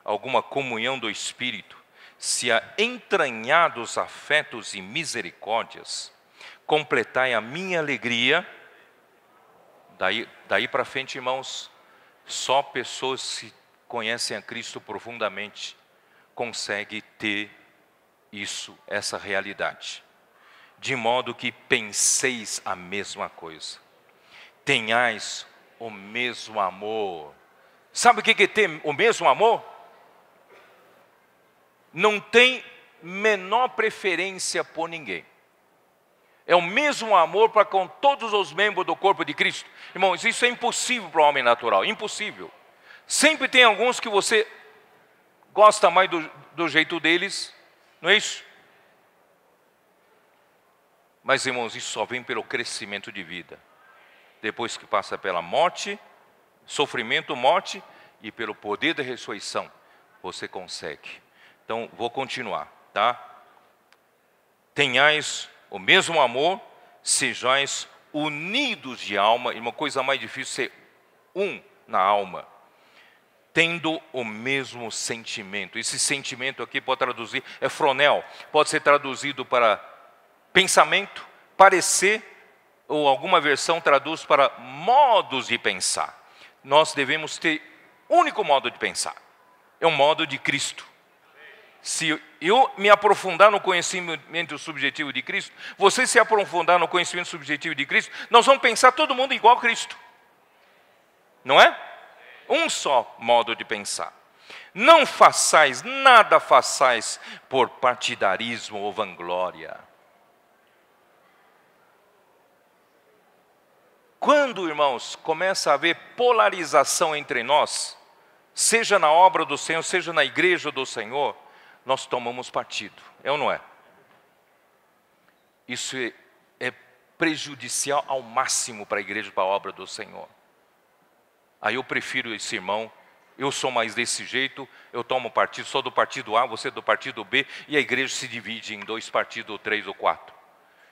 alguma comunhão do Espírito, se há entranhados afetos e misericórdias, completai a minha alegria. Daí para frente, irmãos, só pessoas que conhecem a Cristo profundamente conseguem ter isso, essa realidade. De modo que penseis a mesma coisa, tenhais o mesmo amor. Sabe o que é ter o mesmo amor? Não tem menor preferência por ninguém. É o mesmo amor para com todos os membros do corpo de Cristo. Irmãos, isso é impossível para o homem natural, impossível. Sempre tem alguns que você gosta mais do jeito deles, não é isso? Mas, irmãos, isso só vem pelo crescimento de vida. Depois que passa pela morte, sofrimento, morte, e pelo poder da ressurreição, você consegue. Então, vou continuar, tá? Tenhais o mesmo amor, sejais unidos de alma, e uma coisa mais difícil é ser um na alma, tendo o mesmo sentimento. Esse sentimento aqui pode traduzir, é fronel, pode ser traduzido para pensamento, parecer, ou alguma versão traduz para modos de pensar. Nós devemos ter único modo de pensar, é o modo de Cristo. Se eu me aprofundar no conhecimento subjetivo de Cristo, você se aprofundar no conhecimento subjetivo de Cristo, nós vamos pensar todo mundo igual a Cristo. Não é? Um só modo de pensar. Não façais, nada façais por partidarismo ou vanglória. Quando, irmãos, começa a haver polarização entre nós, seja na obra do Senhor, seja na igreja do Senhor, nós tomamos partido, é ou não é? Isso é prejudicial ao máximo para a igreja, para a obra do Senhor. Aí eu prefiro esse irmão, eu sou mais desse jeito, eu tomo partido, sou do partido A, você é do partido B, e a igreja se divide em 2 partidos, ou 3 ou 4.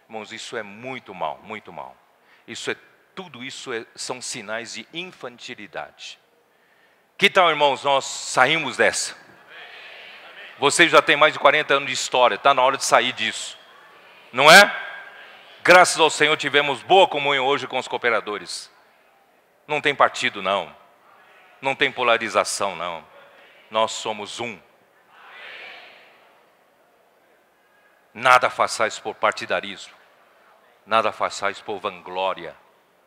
Irmãos, isso é muito mal, muito mal. Tudo isso são sinais de infantilidade. Que tal, irmãos, nós saímos dessa? Vocês já têm mais de 40 anos de história, está na hora de sair disso. Não é? Graças ao Senhor tivemos boa comunhão hoje com os cooperadores. Não tem partido não. Não tem polarização não. Nós somos um. Nada façais por partidarismo. Nada façais por vanglória.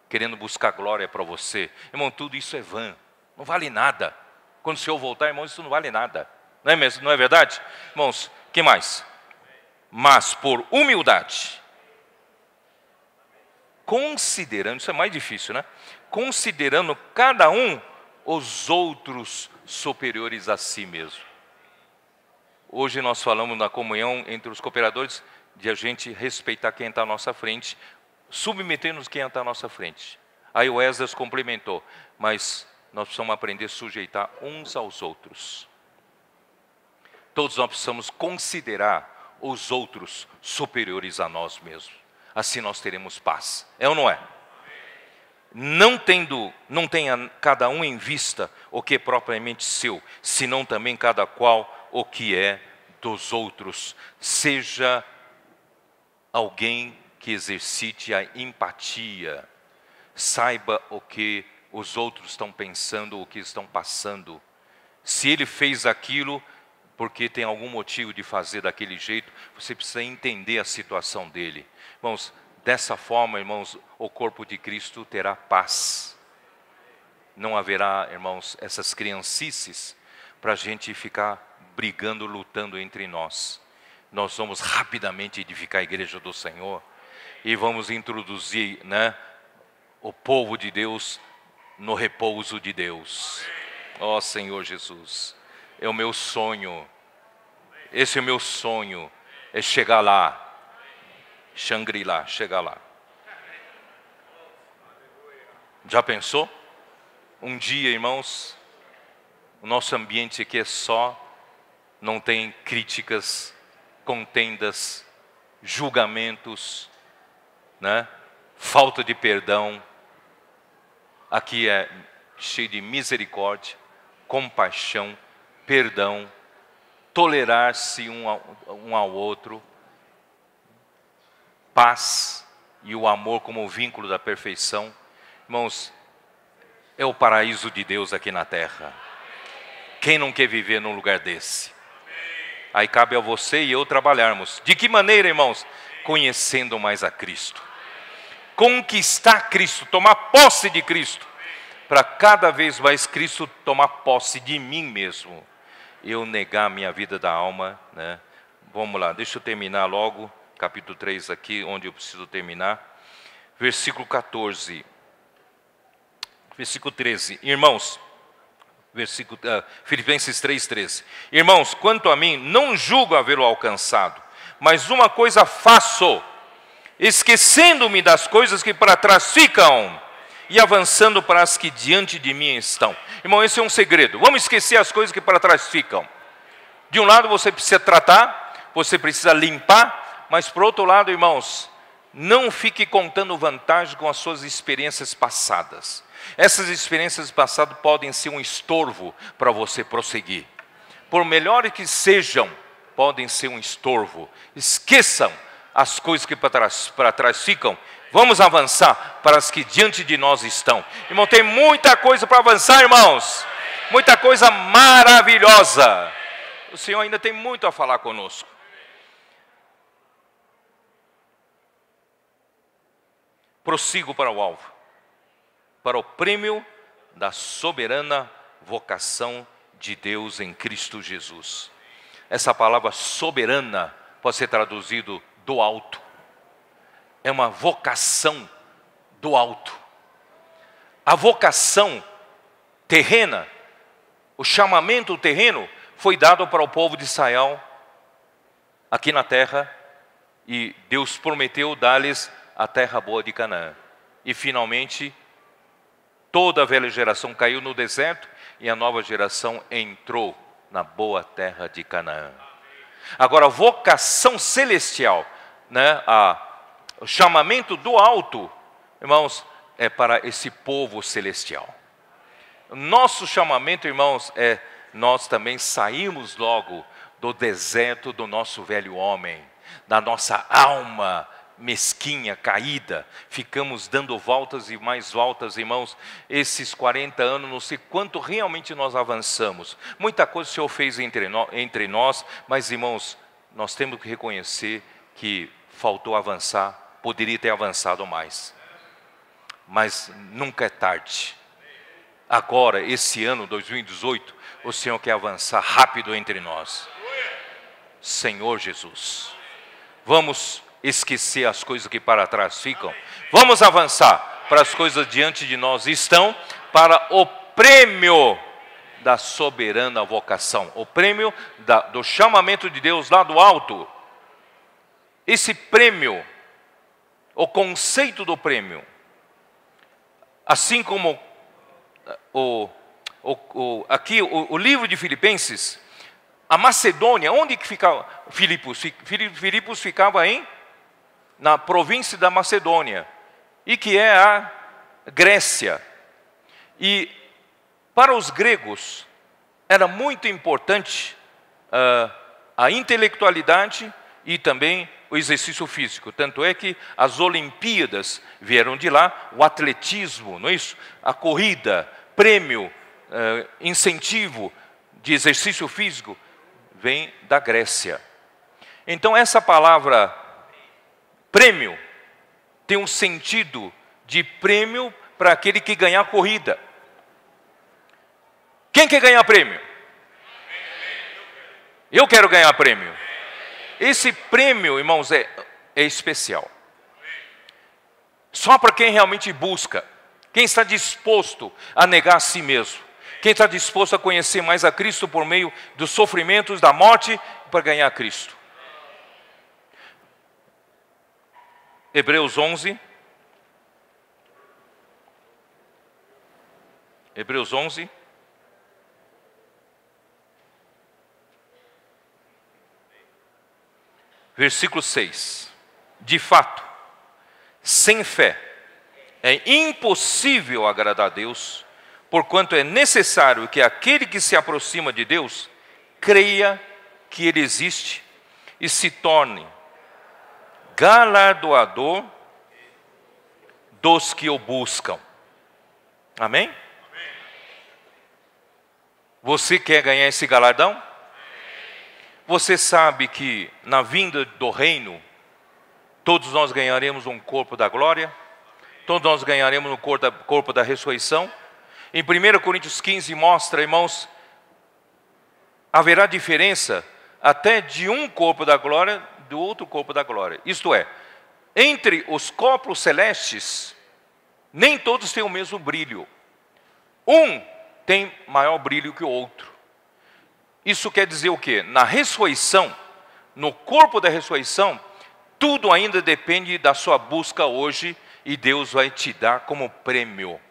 Querendo buscar glória para você. Irmão, tudo isso é vã. Não vale nada. Quando o Senhor voltar, irmão, isso não vale nada. Não é mesmo? Não é verdade? Irmãos, que mais? Mas por humildade, considerando, isso é mais difícil, né? Considerando cada um os outros superiores a si mesmo. Hoje nós falamos na comunhão entre os cooperadores de a gente respeitar quem está à nossa frente, submeter-nos quem está à nossa frente. Aí o Esdras complementou, mas nós precisamos aprender a sujeitar uns aos outros. Todos nós precisamos considerar os outros superiores a nós mesmos. Assim nós teremos paz. É ou não é? Não tenha cada um em vista o que é propriamente seu, senão também cada qual o que é dos outros. Seja alguém que exercite a empatia. Saiba o que os outros estão pensando, o que estão passando. Se ele fez aquilo porque tem algum motivo de fazer daquele jeito, você precisa entender a situação dele. Irmãos, dessa forma, irmãos, o corpo de Cristo terá paz. Não haverá, irmãos, essas criancices para a gente ficar brigando, lutando entre nós. Nós vamos rapidamente edificar a igreja do Senhor e vamos introduzir, né, o povo de Deus no repouso de Deus. Ó Senhor Jesus, é o meu sonho, esse é o meu sonho, é chegar lá, Shangri-La, chegar lá. Já pensou? Um dia, irmãos, o nosso ambiente aqui é só, não tem críticas, contendas, julgamentos, né? Falta de perdão. Aqui é cheio de misericórdia, compaixão, perdão, tolerar-se um ao outro, paz e o amor como o vínculo da perfeição. Irmãos, é o paraíso de Deus aqui na terra. Quem não quer viver num lugar desse? Aí cabe a você e eu trabalharmos. De que maneira, irmãos? Conhecendo mais a Cristo. Conquistar Cristo, tomar posse de Cristo. Para cada vez mais Cristo tomar posse de mim mesmo. Eu negar a minha vida da alma, né? Vamos lá, deixa eu terminar logo. Capítulo 3 aqui, onde eu preciso terminar. Versículo 14. Versículo 13. Irmãos, Filipenses 3:13. Irmãos, quanto a mim, não julgo havê-lo alcançado, mas uma coisa faço, esquecendo-me das coisas que para trás ficam e avançando para as que diante de mim estão. Irmão, esse é um segredo. Vamos esquecer as coisas que para trás ficam. De um lado você precisa tratar, você precisa limpar, mas por outro lado, irmãos, não fique contando vantagem com as suas experiências passadas. Essas experiências passadas podem ser um estorvo para você prosseguir. Por melhores que sejam, podem ser um estorvo. Esqueçam as coisas que para trás ficam. Vamos avançar para as que diante de nós estão. Irmão, tem muita coisa para avançar, irmãos. Muita coisa maravilhosa. O Senhor ainda tem muito a falar conosco. Prossigo para o alvo, para o prêmio da soberana vocação de Deus em Cristo Jesus. Essa palavra soberana pode ser traduzido do alto. É uma vocação do alto. A vocação terrena, o chamamento terreno foi dado para o povo de Israel aqui na terra, e Deus prometeu dar-lhes a terra boa de Canaã. E finalmente toda a velha geração caiu no deserto e a nova geração entrou na boa terra de Canaã. Agora, a vocação celestial, né, o chamamento do alto, irmãos, é para esse povo celestial. Nosso chamamento, irmãos, nós também saímos logo do deserto do nosso velho homem. da nossa alma mesquinha, caída. Ficamos dando voltas e mais voltas, irmãos. Esses 40 anos, não sei quanto realmente nós avançamos. Muita coisa o Senhor fez entre nós, mas, irmãos, nós temos que reconhecer que faltou avançar, poderia ter avançado mais. Mas nunca é tarde. Agora, esse ano, 2018, o Senhor quer avançar rápido entre nós. Senhor Jesus, vamos esquecer as coisas que para trás ficam. Vamos avançar para as coisas diante de nós estão, para o prêmio da soberana vocação. O prêmio do chamamento de Deus lá do alto. Esse prêmio, o conceito do prêmio, assim como aqui o livro de Filipenses, a Macedônia, onde que ficava Filipos? Filipos ficava na província da Macedônia, e que é a Grécia. E para os gregos era muito importante a intelectualidade e também o exercício físico. Tanto é que as Olimpíadas vieram de lá, o atletismo, não é isso? A corrida, prêmio, incentivo de exercício físico, vem da Grécia. Então essa palavra prêmio tem um sentido de prêmio para aquele que ganhar a corrida. Quem quer ganhar prêmio? Eu quero ganhar prêmio. Esse prêmio, irmãos, é especial. Só para quem realmente busca. Quem está disposto a negar a si mesmo. Quem está disposto a conhecer mais a Cristo por meio dos sofrimentos, da morte, para ganhar a Cristo. Hebreus 11. Hebreus 11. Versículo 6. De fato, sem fé, é impossível agradar a Deus, porquanto é necessário que aquele que se aproxima de Deus, creia que Ele existe e se torne galardoador dos que o buscam. Amém? Você quer ganhar esse galardão? Você sabe que na vinda do reino, todos nós ganharemos um corpo da glória, todos nós ganharemos um corpo da ressurreição. Em 1 Coríntios 15 mostra, irmãos, haverá diferença até de um corpo da glória do outro corpo da glória. Isto é, entre os corpos celestes, nem todos têm o mesmo brilho. Um tem maior brilho que o outro. Isso quer dizer o quê? Na ressurreição, no corpo da ressurreição, tudo ainda depende da sua busca hoje, e Deus vai te dar como prêmio,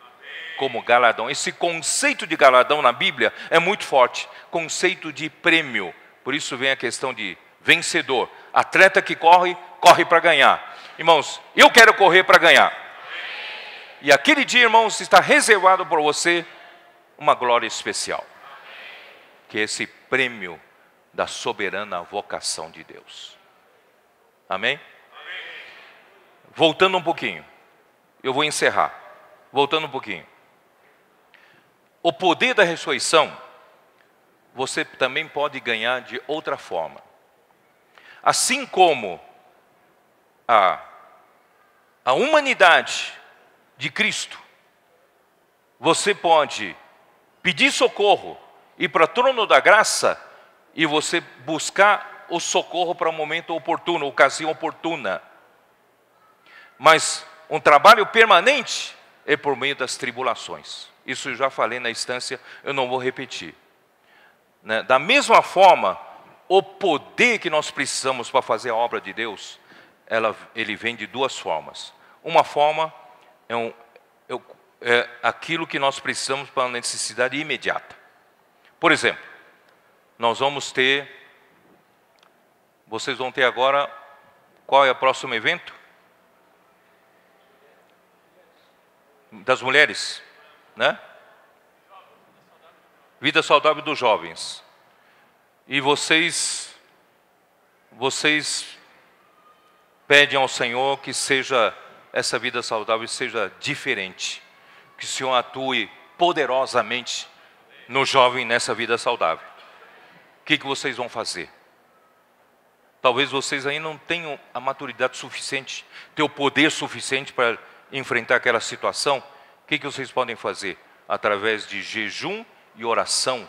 como galardão. Esse conceito de galardão na Bíblia é muito forte, conceito de prêmio. Por isso vem a questão de vencedor. Atleta que corre, corre para ganhar. Irmãos, eu quero correr para ganhar. E aquele dia, irmãos, está reservado para você uma glória especial. Que é esse prêmio da soberana vocação de Deus. Amém? Voltando um pouquinho. Eu vou encerrar. Voltando um pouquinho. O poder da ressurreição, você também pode ganhar de outra forma. Assim como a humanidade de Cristo, você pode pedir socorro, ir para o trono da graça e você buscar o socorro para o momento oportuno, ocasião oportuna. Mas um trabalho permanente é por meio das tribulações. Isso eu já falei na instância, eu não vou repetir. Da mesma forma, o poder que nós precisamos para fazer a obra de Deus, ele vem de duas formas. Uma forma é aquilo que nós precisamos para a necessidade imediata. Por exemplo, vocês vão ter agora, qual é o próximo evento? Das mulheres, né? Vida saudável dos jovens. E vocês pedem ao Senhor que seja essa vida saudável seja diferente, que o Senhor atue poderosamente no jovem nessa vida saudável. O que vocês vão fazer? Talvez vocês ainda não tenham a maturidade suficiente, ter o poder suficiente para enfrentar aquela situação. O que vocês podem fazer? Através de jejum e oração,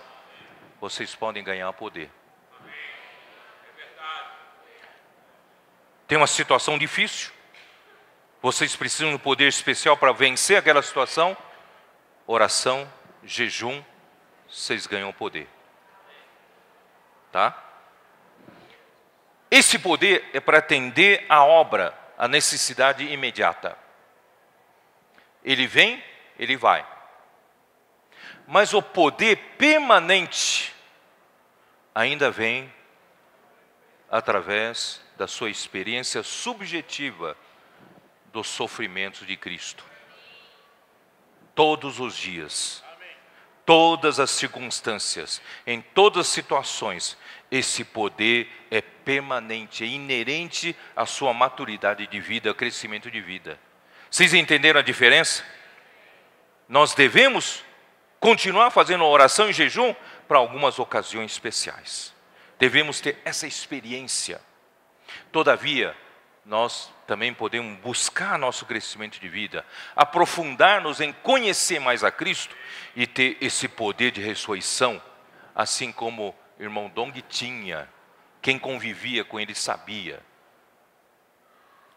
vocês podem ganhar poder. Tem uma situação difícil, vocês precisam de um poder especial para vencer aquela situação. Oração, jejum, vocês ganham poder. Tá? Esse poder é para atender a obra, a necessidade imediata. Ele vem, ele vai. Mas o poder permanente ainda vem através da sua experiência subjetiva dos sofrimentos de Cristo. Todos os dias, todas as circunstâncias, em todas as situações, esse poder é permanente, é inerente à sua maturidade de vida, ao crescimento de vida. Vocês entenderam a diferença? Nós devemos continuar fazendo oração e jejum para algumas ocasiões especiais. Devemos ter essa experiência. Todavia, nós também podemos buscar nosso crescimento de vida, aprofundar-nos em conhecer mais a Cristo e ter esse poder de ressurreição, assim como o irmão Dong tinha. Quem convivia com ele sabia.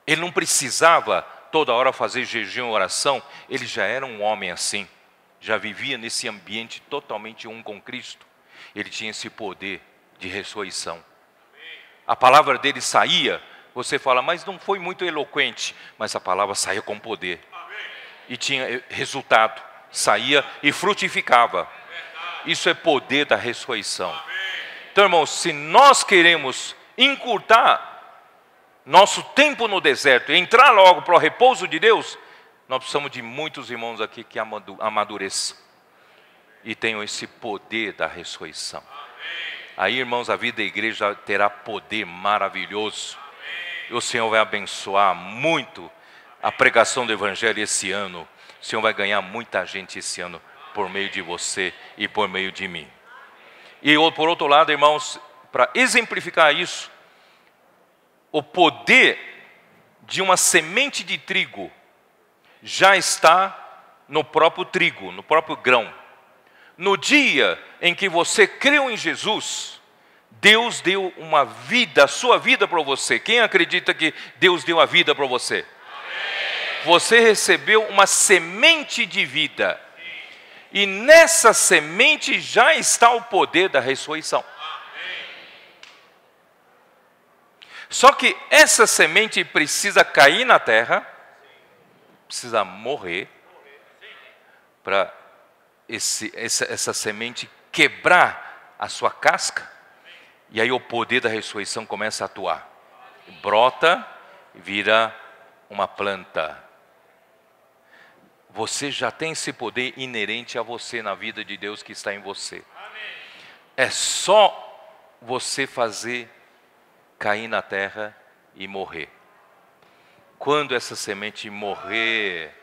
Ele não precisava toda hora fazer jejum e oração, ele já era um homem assim, já vivia nesse ambiente totalmente um com Cristo. Ele tinha esse poder de ressurreição. A palavra dele saía, você fala, mas não foi muito eloquente, mas a palavra saía com poder. E tinha resultado, saía e frutificava. Isso é poder da ressurreição. Então, irmãos, se nós queremos encurtar nosso tempo no deserto, entrar logo para o repouso de Deus, nós precisamos de muitos irmãos aqui que amadureçam e tenham esse poder da ressurreição. Aí, irmãos, a vida da igreja terá poder maravilhoso. E o Senhor vai abençoar muito a pregação do Evangelho esse ano. O Senhor vai ganhar muita gente esse ano por meio de você e por meio de mim. E por outro lado, irmãos, para exemplificar isso, o poder de uma semente de trigo já está no próprio trigo, no próprio grão. No dia em que você creu em Jesus, Deus deu uma vida, a sua vida para você. Quem acredita que Deus deu a vida para você? Amém. Você recebeu uma semente de vida. E nessa semente já está o poder da ressurreição. Só que essa semente precisa cair na terra, precisa morrer, para essa semente quebrar a sua casca, e aí o poder da ressurreição começa a atuar. Brota, vira uma planta. Você já tem esse poder inerente a você na vida de Deus que está em você. É só você fazer cair na terra e morrer. Quando essa semente morrer,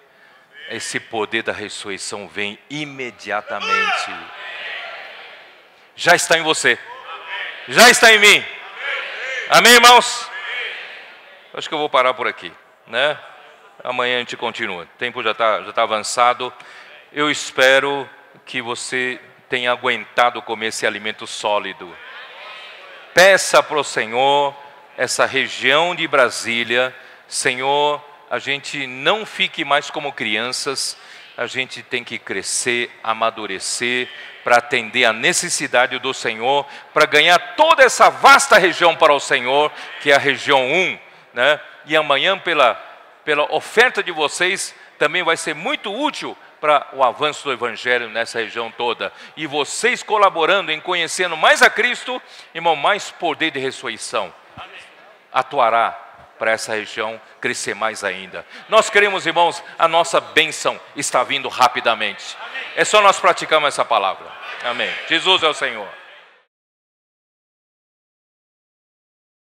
esse poder da ressurreição vem imediatamente. Já está em você. Já está em mim. Amém, irmãos? Acho que eu vou parar por aqui, né? Amanhã a gente continua. O tempo já tá avançado. Eu espero que você tenha aguentado comer esse alimento sólido. Peça para o Senhor, essa região de Brasília, Senhor, a gente não fique mais como crianças, a gente tem que crescer, amadurecer, para atender a necessidade do Senhor, para ganhar toda essa vasta região para o Senhor, que é a região 1, né? E amanhã, pela oferta de vocês, também vai ser muito útil para o avanço do Evangelho nessa região toda. E vocês colaborando em conhecendo mais a Cristo, irmão, mais poder de ressurreição atuará para essa região crescer mais ainda. Nós queremos, irmãos, a nossa bênção está vindo rapidamente. É só nós praticarmos essa palavra. Amém. Jesus é o Senhor.